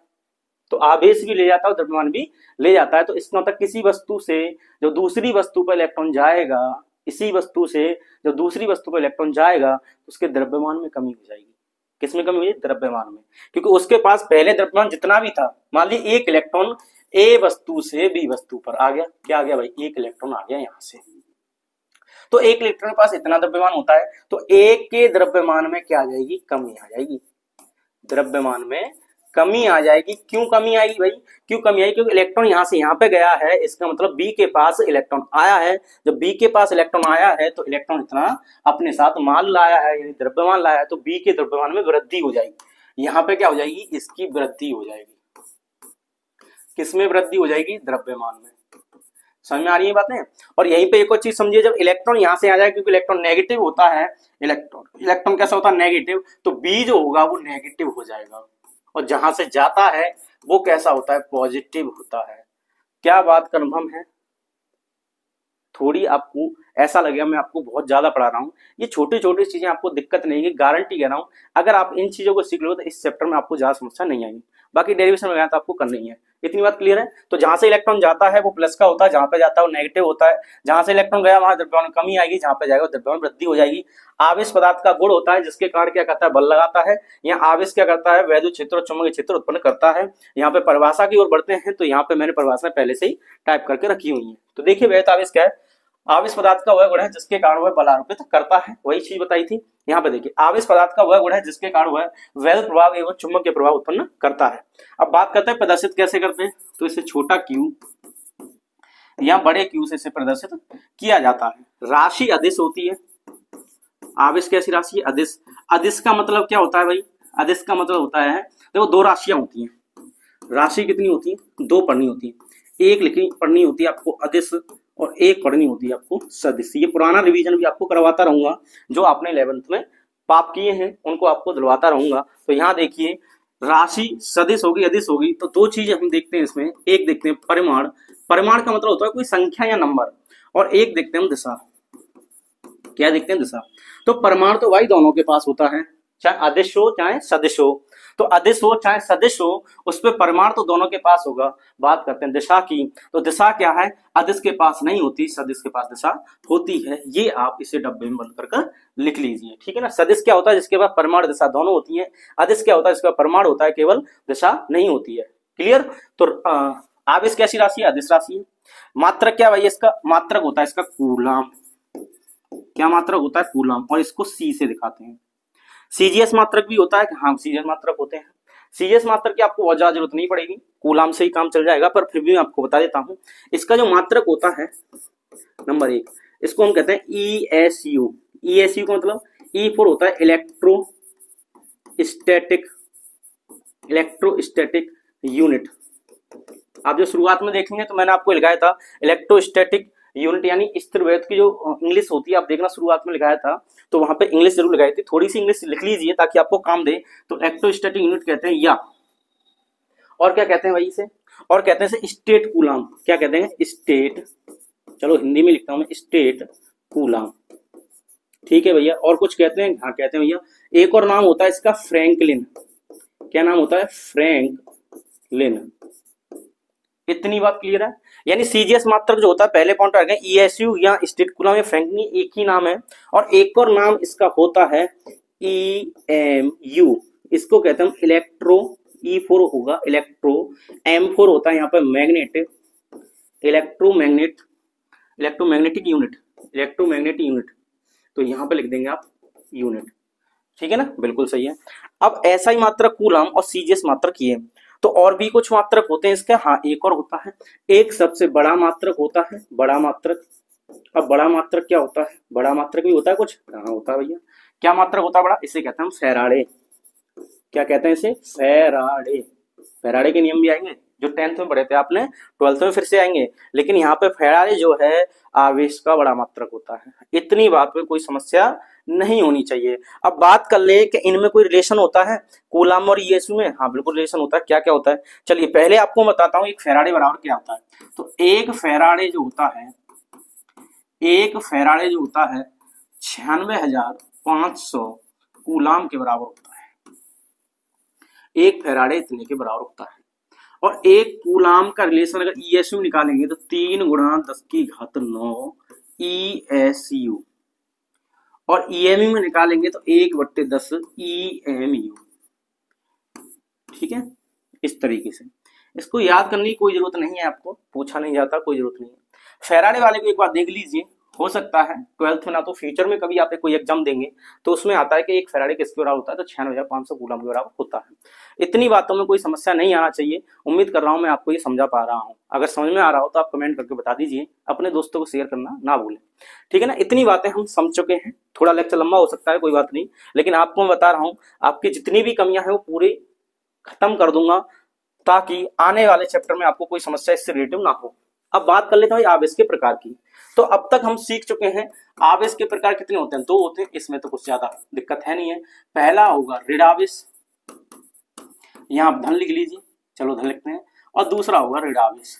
तो आवेश भी ले जाता है और द्रव्यमान भी ले जाता है। तो इसका मतलब किसी वस्तु से जो दूसरी वस्तु पर इलेक्ट्रॉन जाएगा, इसी वस्तु से जो दूसरी वस्तु पर इलेक्ट्रॉन जाएगा तो उसके द्रव्यमान में कमी हो जाएगी। किसमें कमी हुई? द्रव्यमान में। क्योंकि उसके पास पहले द्रव्यमान जितना भी था, मान लीजिए एक इलेक्ट्रॉन ए वस्तु से बी वस्तु पर आ गया। क्या आ गया भाई? एक इलेक्ट्रॉन आ गया यहां से। तो एक इलेक्ट्रॉन के पास इतना द्रव्यमान होता है, तो एक के द्रव्यमान में क्या आ जाएगी? कमी आ जाएगी। द्रव्यमान में कमी आ जाएगी। क्यों कमी आएगी भाई? क्यों कमी आई? क्योंकि इलेक्ट्रॉन यहां से यहां पे गया है, इसका मतलब बी के पास इलेक्ट्रॉन आया है। जब बी के पास इलेक्ट्रॉन आया है तो इलेक्ट्रॉन इतना अपने साथ माल लाया है, यानी द्रव्यमान लाया है, तो बी के द्रव्यमान में वृद्धि हो जाएगी। यहां पे क्या हो जाएगी? इसकी वृद्धि हो जाएगी। किसमें वृद्धि हो जाएगी? द्रव्यमान में। समझ में आ रही है बातें? और यहीं पे एक और चीज समझिए, जब इलेक्ट्रॉन यहां से आ जाए, क्योंकि इलेक्ट्रॉन नेगेटिव होता है, इलेक्ट्रॉन कैसा होता है? नेगेटिव। तो बी जो होगा वो नेगेटिव हो जाएगा, और जहां से जाता है वो कैसा होता है? पॉजिटिव होता है। क्या बात कंफर्म है? थोड़ी आपको ऐसा लगेगा मैं आपको बहुत ज्यादा पढ़ा रहा हूँ, ये छोटी छोटी चीजें आपको दिक्कत नहीं है, गारंटी कह रहा हूँ। अगर आप इन चीजों को सीख लो तो इस चैप्टर में आपको ज्यादा समस्या नहीं आएगी। बाकी डेरिवेशन वगैरह तो आपको करनी है। इतनी बात क्लियर है? तो जहां से इलेक्ट्रॉन जाता है वो प्लस का होता है, जहां पे जाता है वो नेगेटिव होता है। जहां से इलेक्ट्रॉन गया वहां द्रव्यमान कमी आएगी, जहां पे जाएगा द्रव्यमान वृद्धि हो जाएगी। आवेश पदार्थ का गुण होता है जिसके कारण क्या करता है? बल लगाता है। यहाँ आवेश क्या करता है? वैद्युत क्षेत्र और चुंबकीय क्षेत्र उत्पन्न करता है। यहाँ पे परिभाषा की ओर बढ़ते हैं, तो यहाँ पे मैंने परिभाषा पहले से ही टाइप करके रखी हुई है। तो देखिए वैद्युत आवेश क्या है? आवेश पदार्थ का वह गुण है जिसके कारण वह बल आरोपित करता है। वही चीज बताई थी। यहाँ पे देखिए, आवेश पदार्थ का वह गुण है जिसके कारण वह वैद्युत प्रभाव एवं चुंबकीय प्रभाव उत्पन्न करता है। अब बात करते हैं प्रदर्शित कैसे करते हैं। तो इसे छोटा क्यू या बड़े क्यू से इसे प्रदर्शित किया जाता है। राशि अदिश होती है। आवेश कैसी राशि है? अदिश। अदिश का मतलब क्या होता है भाई? अदिश का मतलब होता है, देखो दो राशियां होती हैं। राशि कितनी होती है? दो पढ़नी होती है। एक लिखनी पढ़नी होती है आपको अदिश, और एक पढ़नी होती है आपको सदिश। ये पुराना रिवीजन भी आपको करवाता रहूंगा, जो आपने 11th में पाप किए हैं उनको आपको दिलवाता रहूंगा। तो यहाँ देखिए, राशि सदिश होगी, अदिश होगी, तो दो चीजें हम देखते हैं इसमें। एक देखते हैं परिमाण। परिमाण का मतलब होता है कोई संख्या या नंबर, और एक देखते हैं हम दिशा। क्या देखते हैं? दिशा। तो परिमाण तो भाई दोनों के पास होता है, चाहे अदिश हो चाहे सदिश हो। तो अदिश हो चाहे सदिश हो, उस पर परिमाण तो दोनों के पास होगा। बात करते हैं दिशा की। तो दिशा क्या है? अदिश के पास नहीं होती, सदिश के पास दिशा होती है। ये आप इसे डब्बे में बंद कर लिख लीजिए, ठीक है ना। सदिश क्या होता है? जिसके पास परिमाण दिशा दोनों होती है। अदिश क्या होता है? जिसका परिमाण होता है केवल दिशा नहीं होती है। क्लियर? तो आवेश कैसी राशि है? अदिश राशि है। मात्रक क्या भाई? इसका मात्रक होता है इसका कूलाम। क्या मात्रक होता है? कूलाम। और इसको सी से दिखाते हैं। सीजीएस मात्रक भी होता है। हाँ, सीजीएस मात्रक होते हैं। सीजीएस मात्रक की आपको बहुत ज्यादा जरूरत नहीं पड़ेगी, कूलाम से ही काम चल जाएगा, पर फिर भी मैं आपको बता देता हूं। इसका जो मात्रक होता है नंबर 1, इसको हम कहते हैं ईएसयू। ईएसयू का मतलब ई फॉर होता है इलेक्ट्रोस्टैटिक यूनिट। आप जो शुरुआत में देखेंगे तो मैंने आपको लिखाया था इलेक्ट्रोस्टैटिक यूनिट, यानी स्थिर वैद्युत की जो इंग्लिश होती है, आप देखना शुरुआत में लिखाया था, तो वहां पे इंग्लिश जरूर लगाई थी। थोड़ी सी इंग्लिश लिख लीजिए ताकि आपको काम दे। तो इलेक्ट्रोस्टैटिक यूनिट कहते हैं, या और क्या कहते हैं भाई इसे? और कहते हैं स्टेट कूलाम। क्या कहते हैं? स्टेट। चलो हिंदी में लिखता हूं मैं, स्टेट कूलाम। ठीक है भैया। और कुछ कहते हैं? हाँ कहते हैं भैया, एक और नाम होता है इसका फ्रैंकलिन। क्या नाम होता है? फ्रैंकलिन। इतनी बात क्लियर है? यानी सीजीएस मात्रक जो होता है, पहले पॉइंट आ गए, ईएसयू या स्टेट कूलाम या फ्रैंकलिन, एक ही नाम है। और एक और नाम इसका होता है ईएमयू। इसको कहते हैं इलेक्ट्रो, ई4 होगा इलेक्ट्रो, M4 होता है यहाँ पर मैग्नेट, इलेक्ट्रोमैग्नेटिक यूनिट। तो यहाँ पे लिख देंगे आप यूनिट। ठीक है ना? बिल्कुल सही है। अब ऐसा ही मात्रक कूलाम और सीजीएस मात्रक ये। तो और भी कुछ मात्रक होते हैं इसके, हाँ एक और होता है, एक सबसे बड़ा मात्रक होता है, बड़ा मात्रक। अब बड़ा मात्रक क्या होता है, बड़ा मात्रक भी होता है कुछ, हाँ होता है भैया। क्या मात्रक होता है बड़ा, इसे कहते हैं हम फैराडे। क्या कहते हैं इसे, फैराडे। फैराडे के नियम भी आएंगे जो 10th में पढ़े थे आपने, 12th में फिर से आएंगे, लेकिन यहाँ पे फैराडे जो है आवेश का बड़ा मात्रक होता है। इतनी बात में कोई समस्या नहीं होनी चाहिए। अब बात कर ले कि इनमें कोई रिलेशन होता है कूलाम और ईएसयू में, हाँ बिल्कुल रिलेशन होता है। क्या क्या होता है, चलिए पहले आपको बताता हूँ एक फैराडे बराबर क्या होता है। तो एक फैराडे जो होता है, एक फैराडे जो होता है 96,500 कूलाम के बराबर होता है। एक फैराडे इतने के बराबर होता है। और एक कूलाम का रिलेशन अगर ईएसयू निकालेंगे तो 3 × 10⁹ ईएसयू, और ईएमयू में निकालेंगे तो 1/10 ईएमयू। ठीक है, इस तरीके से इसको याद करने की कोई जरूरत नहीं है, आपको पूछा नहीं जाता, कोई जरूरत नहीं है। फैराडे वाले को एक बार देख लीजिए, हो सकता है 12th में ना तो फ्यूचर में कभी आप कोई एग्जाम देंगे तो उसमें आता है कि एक फैराडे किसके बराबर होता है, तो 96,500 कूलम के बराबर होता है। इतनी बातों में कोई समस्या नहीं आना चाहिए। उम्मीद कर रहा हूं मैं आपको ये समझा पा रहा हूं। अगर समझ में आ रहा हो तो आप कमेंट करके बता दीजिए, अपने दोस्तों को शेयर करना ना भूलें। ठीक है ना, इतनी बातें हम समझ चुके हैं। थोड़ा लेक्चर लंबा हो सकता है, कोई बात नहीं, लेकिन आपको मैं बता रहा हूँ आपकी जितनी भी कमियां हैं वो पूरी खत्म कर दूंगा, ताकि आने वाले चैप्टर में आपको कोई समस्या इससे रिलेटिव ना हो। अब बात कर लेते हैं आवेश के प्रकार की। तो अब तक हम सीख चुके हैं आवेश के प्रकार कितने होते हैं, 2 होते हैं। इसमें तो कुछ ज्यादा दिक्कत है नहीं है। पहला होगा ऋण आवेश, यहां आप धन लिख लीजिए, चलो धन लिखते हैं। और दूसरा होगा ऋण आवेश।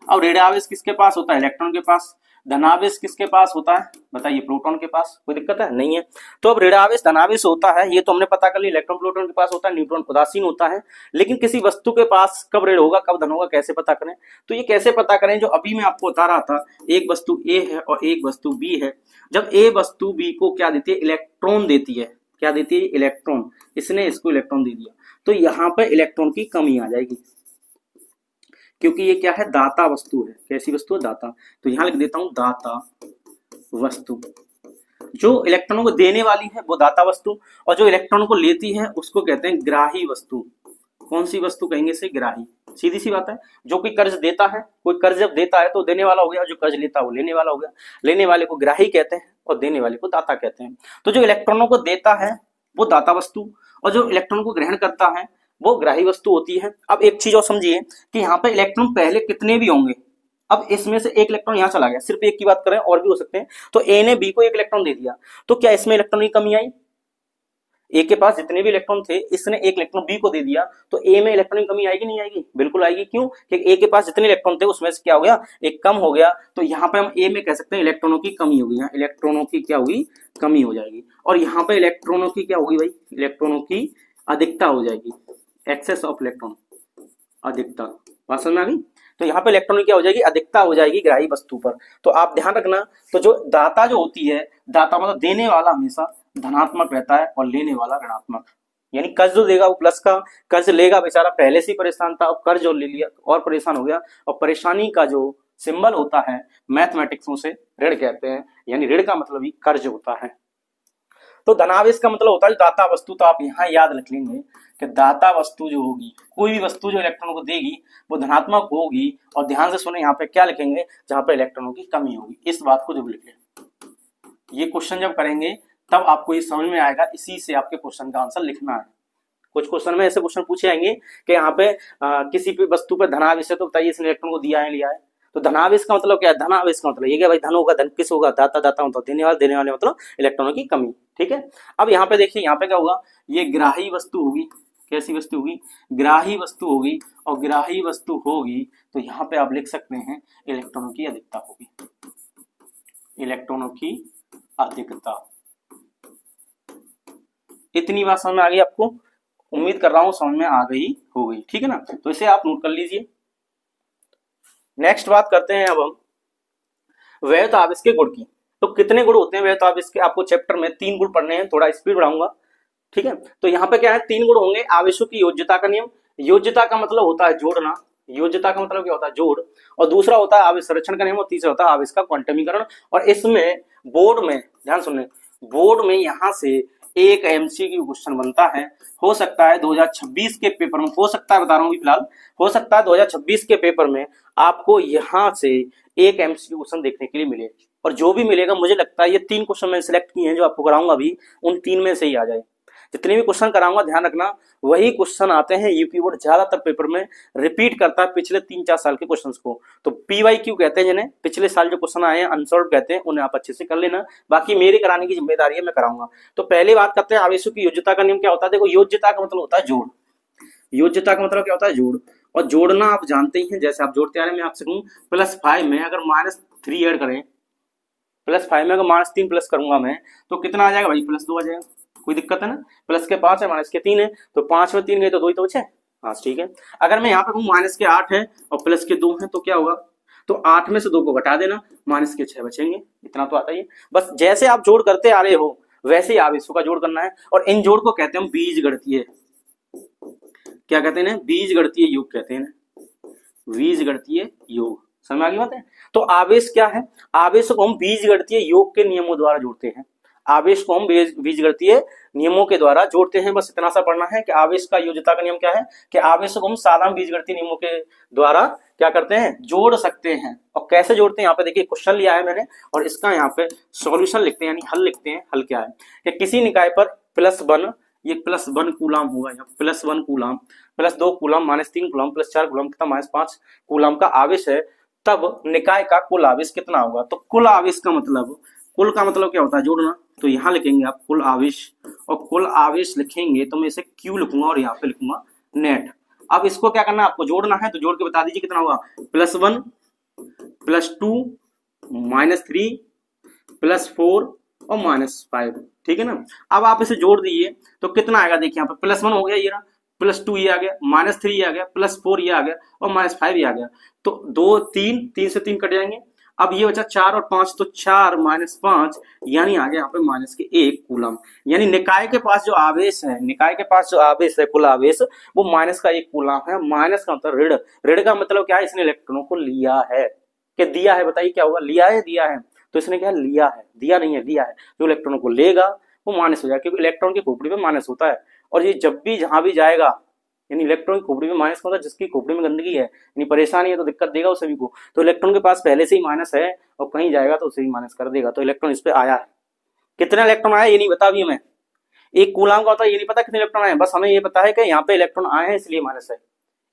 अब ऋण आवेश किसके पास होता है, इलेक्ट्रॉन के पास। धनावेश किसके पास होता है, बताइए, प्रोटॉन के पास। कोई दिक्कत है, नहीं है। तो अब ऋणावेश धनावेश होता है, ये तो हमने पता कर लिया, इलेक्ट्रॉन प्रोटॉन के पास होता है, न्यूट्रॉन उदासीन होता है। लेकिन किसी वस्तु के पास कब ऋण होगा कब धन होगा कैसे पता करें, तो ये कैसे पता करें, जो अभी मैं आपको बता रहा था, एक वस्तु ए है और एक वस्तु बी है। जब ए वस्तु बी को क्या देती है, इलेक्ट्रॉन देती है। क्या देती है, इलेक्ट्रॉन। इसने इसको इलेक्ट्रॉन दे दिया, तो यहाँ पे इलेक्ट्रॉन की कमी आ जाएगी, क्योंकि ये क्या है, दाता वस्तु है। कैसी वस्तु है, दाता। तो यहां लिख देता हूं दाता वस्तु। जो इलेक्ट्रॉनों को देने वाली है वो दाता वस्तु, और जो इलेक्ट्रॉनों को लेती है उसको कहते हैं ग्राही वस्तु। कौन सी वस्तु कहेंगे इसे, ग्राही। सीधी सी बात है। जो कोई कर्ज देता है, कोई कर्ज जब देता है तो देने वाला हो गया, जो कर्ज लेता है वो लेने वाला हो गया। लेने वाले को ग्राही कहते हैं और देने वाले को दाता कहते हैं। तो जो इलेक्ट्रॉनों को देता है वो दाता वस्तु, और जो इलेक्ट्रॉन को ग्रहण करता है वो ग्राही वस्तु होती है। अब एक चीज और समझिए कि यहाँ पे इलेक्ट्रॉन पहले कितने भी होंगे। अब इसमें से एक इलेक्ट्रॉन यहाँ चला गया, सिर्फ एक की बात करें, और भी हो सकते हैं। तो ए ने बी को एक इलेक्ट्रॉन दे दिया, तो क्या इसमें इलेक्ट्रॉन की कमी आई, ए के पास जितने भी इलेक्ट्रॉन थे इसने एक इलेक्ट्रॉन बी को दे दिया, तो ए में इलेक्ट्रॉन की कमी आएगी नहीं आएगी, बिल्कुल आएगी। क्यों, क्योंकि ए के पास जितने इलेक्ट्रॉन थे उसमें से क्या हो गया, एक कम हो गया। तो यहाँ पे हम ए में कह सकते हैं इलेक्ट्रॉनों की कमी होगी, यहाँ इलेक्ट्रॉनों की क्या होगी, कमी हो जाएगी। और यहाँ पे इलेक्ट्रॉनों की क्या होगी भाई, इलेक्ट्रॉनों की अधिकता हो जाएगी, एक्सेस ऑफ इलेक्ट्रॉन, अधिकता। बात समझ में आ गई। तो यहाँ पे इलेक्ट्रॉन की क्या हो जाएगी, अधिकता हो जाएगी ग्राही वस्तु पर। तो आप ध्यान रखना, तो जो दाता जो होती है, दाता मतलब देने वाला हमेशा धनात्मक रहता है और लेने वाला ऋणात्मक। यानी कर्ज जो देगा वो प्लस का, कर्ज लेगा बेचारा पहले से ही परेशान था, अब कर्ज जो ले लिया और परेशान हो गया। और परेशानी का जो सिंबल होता है मैथमेटिक्स में, उसे ऋण कहते हैं। यानी ऋण का मतलब ही कर्ज होता है। तो धनावेश का मतलब होता है दाता वस्तु। तो आप यहाँ याद रख लेंगे कि दाता वस्तु जो होगी, कोई भी वस्तु जो इलेक्ट्रॉन को देगी वो धनात्मक होगी। और ध्यान से सुने, यहाँ पे क्या लिखेंगे, जहां पे इलेक्ट्रॉनों की कमी होगी, इस बात को जब लिखें। ये क्वेश्चन जब करेंगे तब आपको ये समझ में आएगा, इसी से आपके क्वेश्चन का आंसर लिखना है। कुछ क्वेश्चन में ऐसे क्वेश्चन पूछे जाएंगे कि यहाँ पे किसी भी वस्तु पे धनावेश है, तो बताइए इसने इलेक्ट्रॉन को दिया है लिया है। तो धनावेश का मतलब क्या है, धनावेश का मतलब ये क्या भाई, धन होगा, धन किस होगा, दाता, दाता मतलब देने वाले, देने वाले मतलब इलेक्ट्रॉनों की कमी। ठीक है। अब यहाँ पे देखिए, यहाँ पे क्या होगा, ये ग्राही वस्तु होगी। कैसी वस्तु होगी, ग्राही वस्तु होगी। और ग्राही वस्तु होगी तो यहाँ पे आप लिख सकते हैं इलेक्ट्रॉनों की अधिकता होगी, इलेक्ट्रॉनों की अधिकता। इतनी बात समझ में आ गई आपको, उम्मीद कर रहा हूं समझ में आ गई होगी। ठीक है ना, तो इसे आप नोट कर लीजिए। नेक्स्ट बात करते हैं अब हम वैध आवेश के गुण की। तो कितने गुण होते हैं वैध आवेश के, आपको चैप्टर में 3 गुण पढ़ने हैं, थोड़ा स्पीड बढ़ाऊंगा। ठीक है, तो यहाँ पे क्या है, 3 गुण होंगे। आवेशों की योज्यता का नियम, योज्यता का मतलब होता है जोड़ना, योज्यता का मतलब क्या होता है, जोड़। और दूसरा होता है आवेश संरक्षण का नियम, और तीसरा होता है आवेश का क्वांटमीकरण। और इसमें बोर्ड में ध्यान सुनने, बोर्ड में यहाँ से एक एमसीक्यू क्वेश्चन बनता है। हो सकता है 2026 के पेपर में, हो सकता है बता रहा हूँ फिलहाल, हो सकता है 2026 के पेपर में आपको यहां से एक एमसीक्यू क्वेश्चन देखने के लिए मिले। और जो भी मिलेगा मुझे लगता है ये 3 क्वेश्चन मैंने सिलेक्ट किए हैं जो आपको कराऊंगा अभी, उन 3 में से ही आ जाए। जितने भी क्वेश्चन कराऊंगा ध्यान रखना वही क्वेश्चन आते हैं। यूपी बोर्ड ज्यादातर पेपर में रिपीट करता है पिछले 3-4 साल के क्वेश्चंस को। तो पीवाईक्यू कहते हैं जिन्हें, पिछले साल जो क्वेश्चन आए हैं अनसॉल्व कहते हैं, उन्हें आप अच्छे से कर लेना। बाकी मेरे कराने की जिम्मेदारी है, मैं कराऊंगा। तो पहले बात करते हैं आवेशों की योज्यता का नियम क्या होता है। देखो योज्यता का मतलब होता है जोड़। योज्यता का मतलब क्या होता है जोड़। और जोड़ना आप जानते ही हैं, जैसे आप जोड़ते आ रहे हैं। मैं आपसे कहूँ +5 में अगर -3 ऐड करें, +5 में अगर -3 प्लस करूंगा मैं, तो कितना आ जाएगा भाई? +2 आ जाएगा। कोई दिक्कत है ना? प्लस के 5 है, माइनस के 3 है, तो 5 में 3 गए तो 2 ही तो बचे। हाँ ठीक है। अगर मैं यहाँ पे कहूँ -8 है और +2 है तो क्या होगा? तो 8 में से 2 को घटा देना, -6 बचेंगे। इतना तो आता ही है। बस जैसे आप जोड़ करते आ रहे हो वैसे ही आवेशों का जोड़ करना है। और इन जोड़ को कहते हैं बीजगणितीय, क्या कहते हैं? बीजगणितीय योग कहते हैं। बीजगणितीय योग, समझ में आ गई बात है? तो आवेश क्या है? आवेश को हम बीजगणितीय योग के नियमों द्वारा जोड़ते हैं। आवेश को हम बीजगणितीय नियमों के द्वारा जोड़ते हैं। बस इतना सा पढ़ना है कि आवेश का योज्यता का नियम क्या है, कि आवेश को हम साधारण बीजगणितीय नियमों के द्वारा क्या करते हैं? जोड़ सकते हैं। और कैसे जोड़ते हैं? यहाँ पे देखिए क्वेश्चन लिया है मैंने और इसका यहाँ पे सॉल्यूशन लिखते हैं, यानी हल लिखते हैं। हल क्या है कि किसी निकाय पर +1, ये +1 कूलाम होगा, यहाँ +1 कूलाम, +2 कूलाम, -3 कूलाम, +4 कूलाम, कितना? -5 कूलाम का आवेश है, तब निकाय का कुल आवेश कितना होगा? तो कुल आवेश का मतलब, कुल का मतलब क्या होता है? जोड़ना। तो यहां लिखेंगे आप कुल आवेश, और कुल आवेश लिखेंगे तो मैं इसे Q लिखूंगा और यहाँ पे लिखूंगा नेट। अब इसको क्या करना है? आपको जोड़ना है, तो जोड़ के बता दीजिए कितना होगा। +1, +2, -3, +4 और -5, ठीक है ना? अब आप इसे जोड़ दीजिए तो कितना आएगा? देखिए यहाँ पे +1 हो गया, ये रहा, +2 ये आ गया, -3 ये आ गया, +4 ये आ गया और -5 ये आ गया। तो 2, 3 से 3 कट जाएंगे। अब ये बचा 4 और 5, तो 4 -5 यानी आ गया यहाँ पे -1 कूलम। यानी निकाय के पास जो आवेश है, निकाय के पास जो आवेश है, कुल आवेश, वो -1 कूलम है। माइनस का मतलब ऋण। ऋण का मतलब क्या है? इसने इलेक्ट्रॉनों को लिया है। कि दिया है? बताइए क्या होगा? लिया है, दिया है? तो इसने क्या लिया है, दिया नहीं है, दिया है। जो इलेक्ट्रॉनों को लेगा वो माइनस हो जाएगा, क्योंकि इलेक्ट्रॉन की खोपड़ी में माइनस होता है। और ये जब भी जहां भी जाएगा, यानी इलेक्ट्रॉन की खोपड़ी में माइनस होता है, जिसकी खोपड़ी में गंदगी है, यानी परेशानी है, तो दिक्कत देगा उस सभी को। तो इलेक्ट्रॉन के पास पहले से ही माइनस है और कहीं जाएगा तो उसे ही माइनस कर देगा। तो इलेक्ट्रॉन इस पे आया है। कितने इलेक्ट्रॉन आए ये नहीं बता अभी हमें। एक कूलाम का होता है ये नहीं पता कितने इलेक्ट्रॉन आए, बस हमें ये पता है कि यहाँ पे इलेक्ट्रॉन आए हैं इसलिए माइनस है।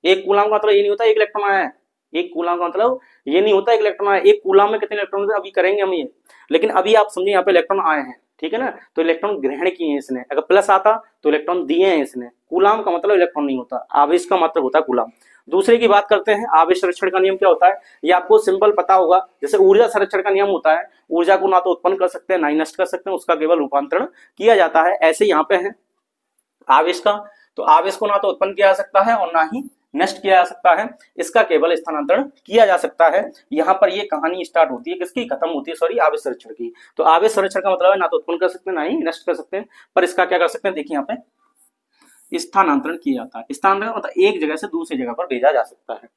एक कूलाम का मतलब ये नहीं होता एक इलेक्ट्रॉन आया है। एक कूलाम का मतलब ये नहीं होता एक इलेक्ट्रॉन आया। एक कूलाम में कितने इलेक्ट्रॉन अभी करेंगे हम ये, लेकिन अभी आप समझिए यहाँ पे इलेक्ट्रॉन आए हैं, ठीक है ना? तो इलेक्ट्रॉन ग्रहण किए हैं इसने। अगर प्लस आता तो इलेक्ट्रॉन दिए हैं इसने। कूलाम का मतलब इलेक्ट्रॉन नहीं होता, आवेश का मतलब होता है कूलाम। दूसरे की बात करते हैं, आवेश संरक्षण का नियम क्या होता है? ये आपको सिंपल पता होगा। जैसे ऊर्जा संरक्षण का नियम होता है, ऊर्जा को ना तो उत्पन्न कर सकते हैं ना ही नष्ट कर सकते हैं, उसका केवल रूपांतरण किया जाता है। ऐसे यहाँ पे है आवेश का, तो आवेश को ना तो उत्पन्न किया जा सकता है और ना ही नष्ट किया जा सकता है, इसका केवल स्थानांतरण किया जा सकता है। यहाँ पर ये कहानी स्टार्ट होती है, किसकी? खत्म होती है, सॉरी, आवेश संरक्षण की। तो आवेश संरक्षण का मतलब है ना तो उत्पन्न कर सकते हैं ना ही नष्ट कर सकते हैं, पर इसका क्या कर सकते हैं? देखिए यहाँ पे स्थानांतरण किया जाता है। स्थानांतरण मतलब एक जगह से दूसरी जगह पर भेजा जा सकता है।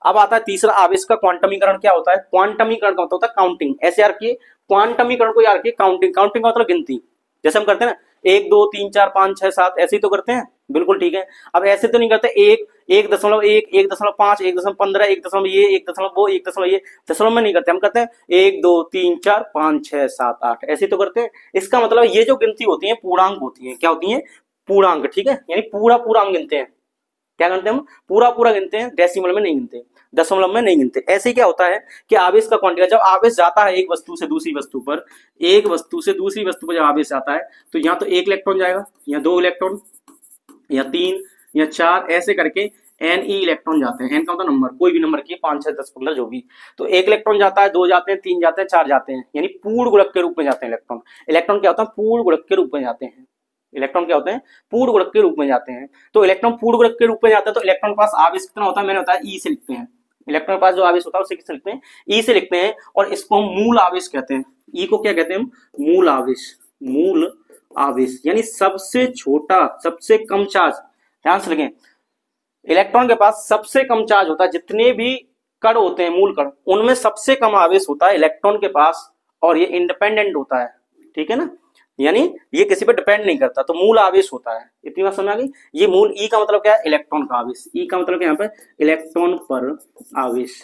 अब आता है तीसरा, आवेश का क्वांटमीकरण क्या होता है? क्वांटमीकरण का मतलब होता है काउंटिंग। ऐसे याद रखिए, क्वांटमीकरण को याद रखिए काउंटिंग। काउंटिंग का मतलब गिनती। जैसे हम करते हैं ना 1 2 3 4 5 6 7, ऐसे ही तो करते हैं, बिल्कुल ठीक है। अब ऐसे तो नहीं करते 1 1.1 1.5 1.15 1 दशमलव ये 1 दशमलव वो 1 दशमलव ये, दशमलव में नहीं करते, हम करते हैं 1 2 3 4 5 6 7 8, ऐसे तो करते हैं। इसका मतलब ये जो गिनती होती है पूर्णांक होती है। क्या होती है? पूर्णांक, ठीक है। यानी पूरा पूरा हम गिनते हैं। क्या गिनते हैं हम? पूरा पूरा गिनते हैं, डेसिमल में नहीं गिनते, दशमलव में नहीं गिनते। ऐसे क्या होता है कि आवेश का क्वांटिटी, जब आवेश जाता है एक वस्तु से दूसरी वस्तु पर, एक वस्तु से दूसरी वस्तु पर जब आवेश जाता है तो यहाँ तो 1 इलेक्ट्रॉन जाएगा, या 2 इलेक्ट्रॉन, या 3 या 4, ऐसे करके N इलेक्ट्रॉन जाते हैं। N का मतलब नंबर, कोई भी नंबर की 5 6 10 15 जो भी। तो 1 इलेक्ट्रॉन जाता है, 2 जाते हैं, 3 जाते हैं, 4 जाते हैं, यानी पूर्ण गुणक के रूप में जाते हैं इलेक्ट्रॉन। इलेक्ट्रॉन क्या होता है? पूर्ण गुणक के रूप में जाते हैं। इलेक्ट्रॉन क्या होते हैं? पूर्ण गुणक के रूप में जाते हैं। तो इलेक्ट्रॉन पूर्ण गुणक के रूप में जाता है, तो इलेक्ट्रॉन के पास आवेश कितना होता है? मैंने बताया E से लिखते हैं। इलेक्ट्रॉन के पास जो आवेश होता है उसे किससे लिखते हैं? E से लिखते हैं, और इसको हम मूल आवेश कहते हैं। E को क्या कहते हैं हम? मूल आवेश। मूल आवेश यानी सबसे छोटा, सबसे कम चार्ज। ध्यान से लगे, इलेक्ट्रॉन के पास सबसे कम चार्ज होता है। जितने भी कण होते हैं, मूल कण, उनमें सबसे कम आवेश होता है इलेक्ट्रॉन के पास, और ये इंडिपेंडेंट होता है, ठीक है ना? यानी ये किसी पे डिपेंड नहीं करता, तो मूल आवेश होता है। इतनी बात समझ आ गई। ये मूल ई का मतलब क्या है, इलेक्ट्रॉन का आवेश। ई का मतलब यहाँ पे इलेक्ट्रॉन पर आवेश,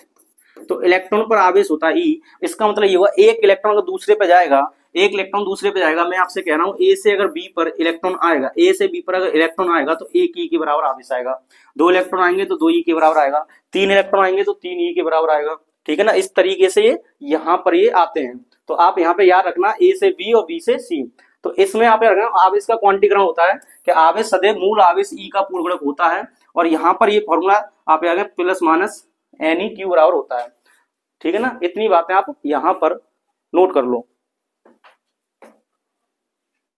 तो इलेक्ट्रॉन पर आवेश होता है ई। इसका मतलब ये हुआ एक इलेक्ट्रॉन अगर दूसरे पे जाएगा, एक इलेक्ट्रॉन दूसरे पे जाएगा, मैं आपसे कह रहा हूँ ए से अगर बी पर इलेक्ट्रॉन आएगा, ए से बी पर अगर इलेक्ट्रॉन आएगा तो एक ई के बराबर आवेश आएगा। दो इलेक्ट्रॉन आएंगे तो दो ई के बराबर आएगा, तीन इलेक्ट्रॉन आएंगे तो तीन ई के बराबर आएगा। ठीक है ना, इस तरीके से ये यहाँ पर ये आते हैं। तो आप यहाँ पे याद रखना ए से बी और बी से सी। तो इसमें आप याद रखना आवेश का क्वांटीकरण होता है कि आवेश सदैव मूल आवेश ई का पूर्ण गुणक होता है। और यहाँ पर ये फॉर्मूला आप याद रखें plus minus N E Q बराबर होता है। ठीक है ना, इतनी बातें आप यहाँ पर नोट कर लो।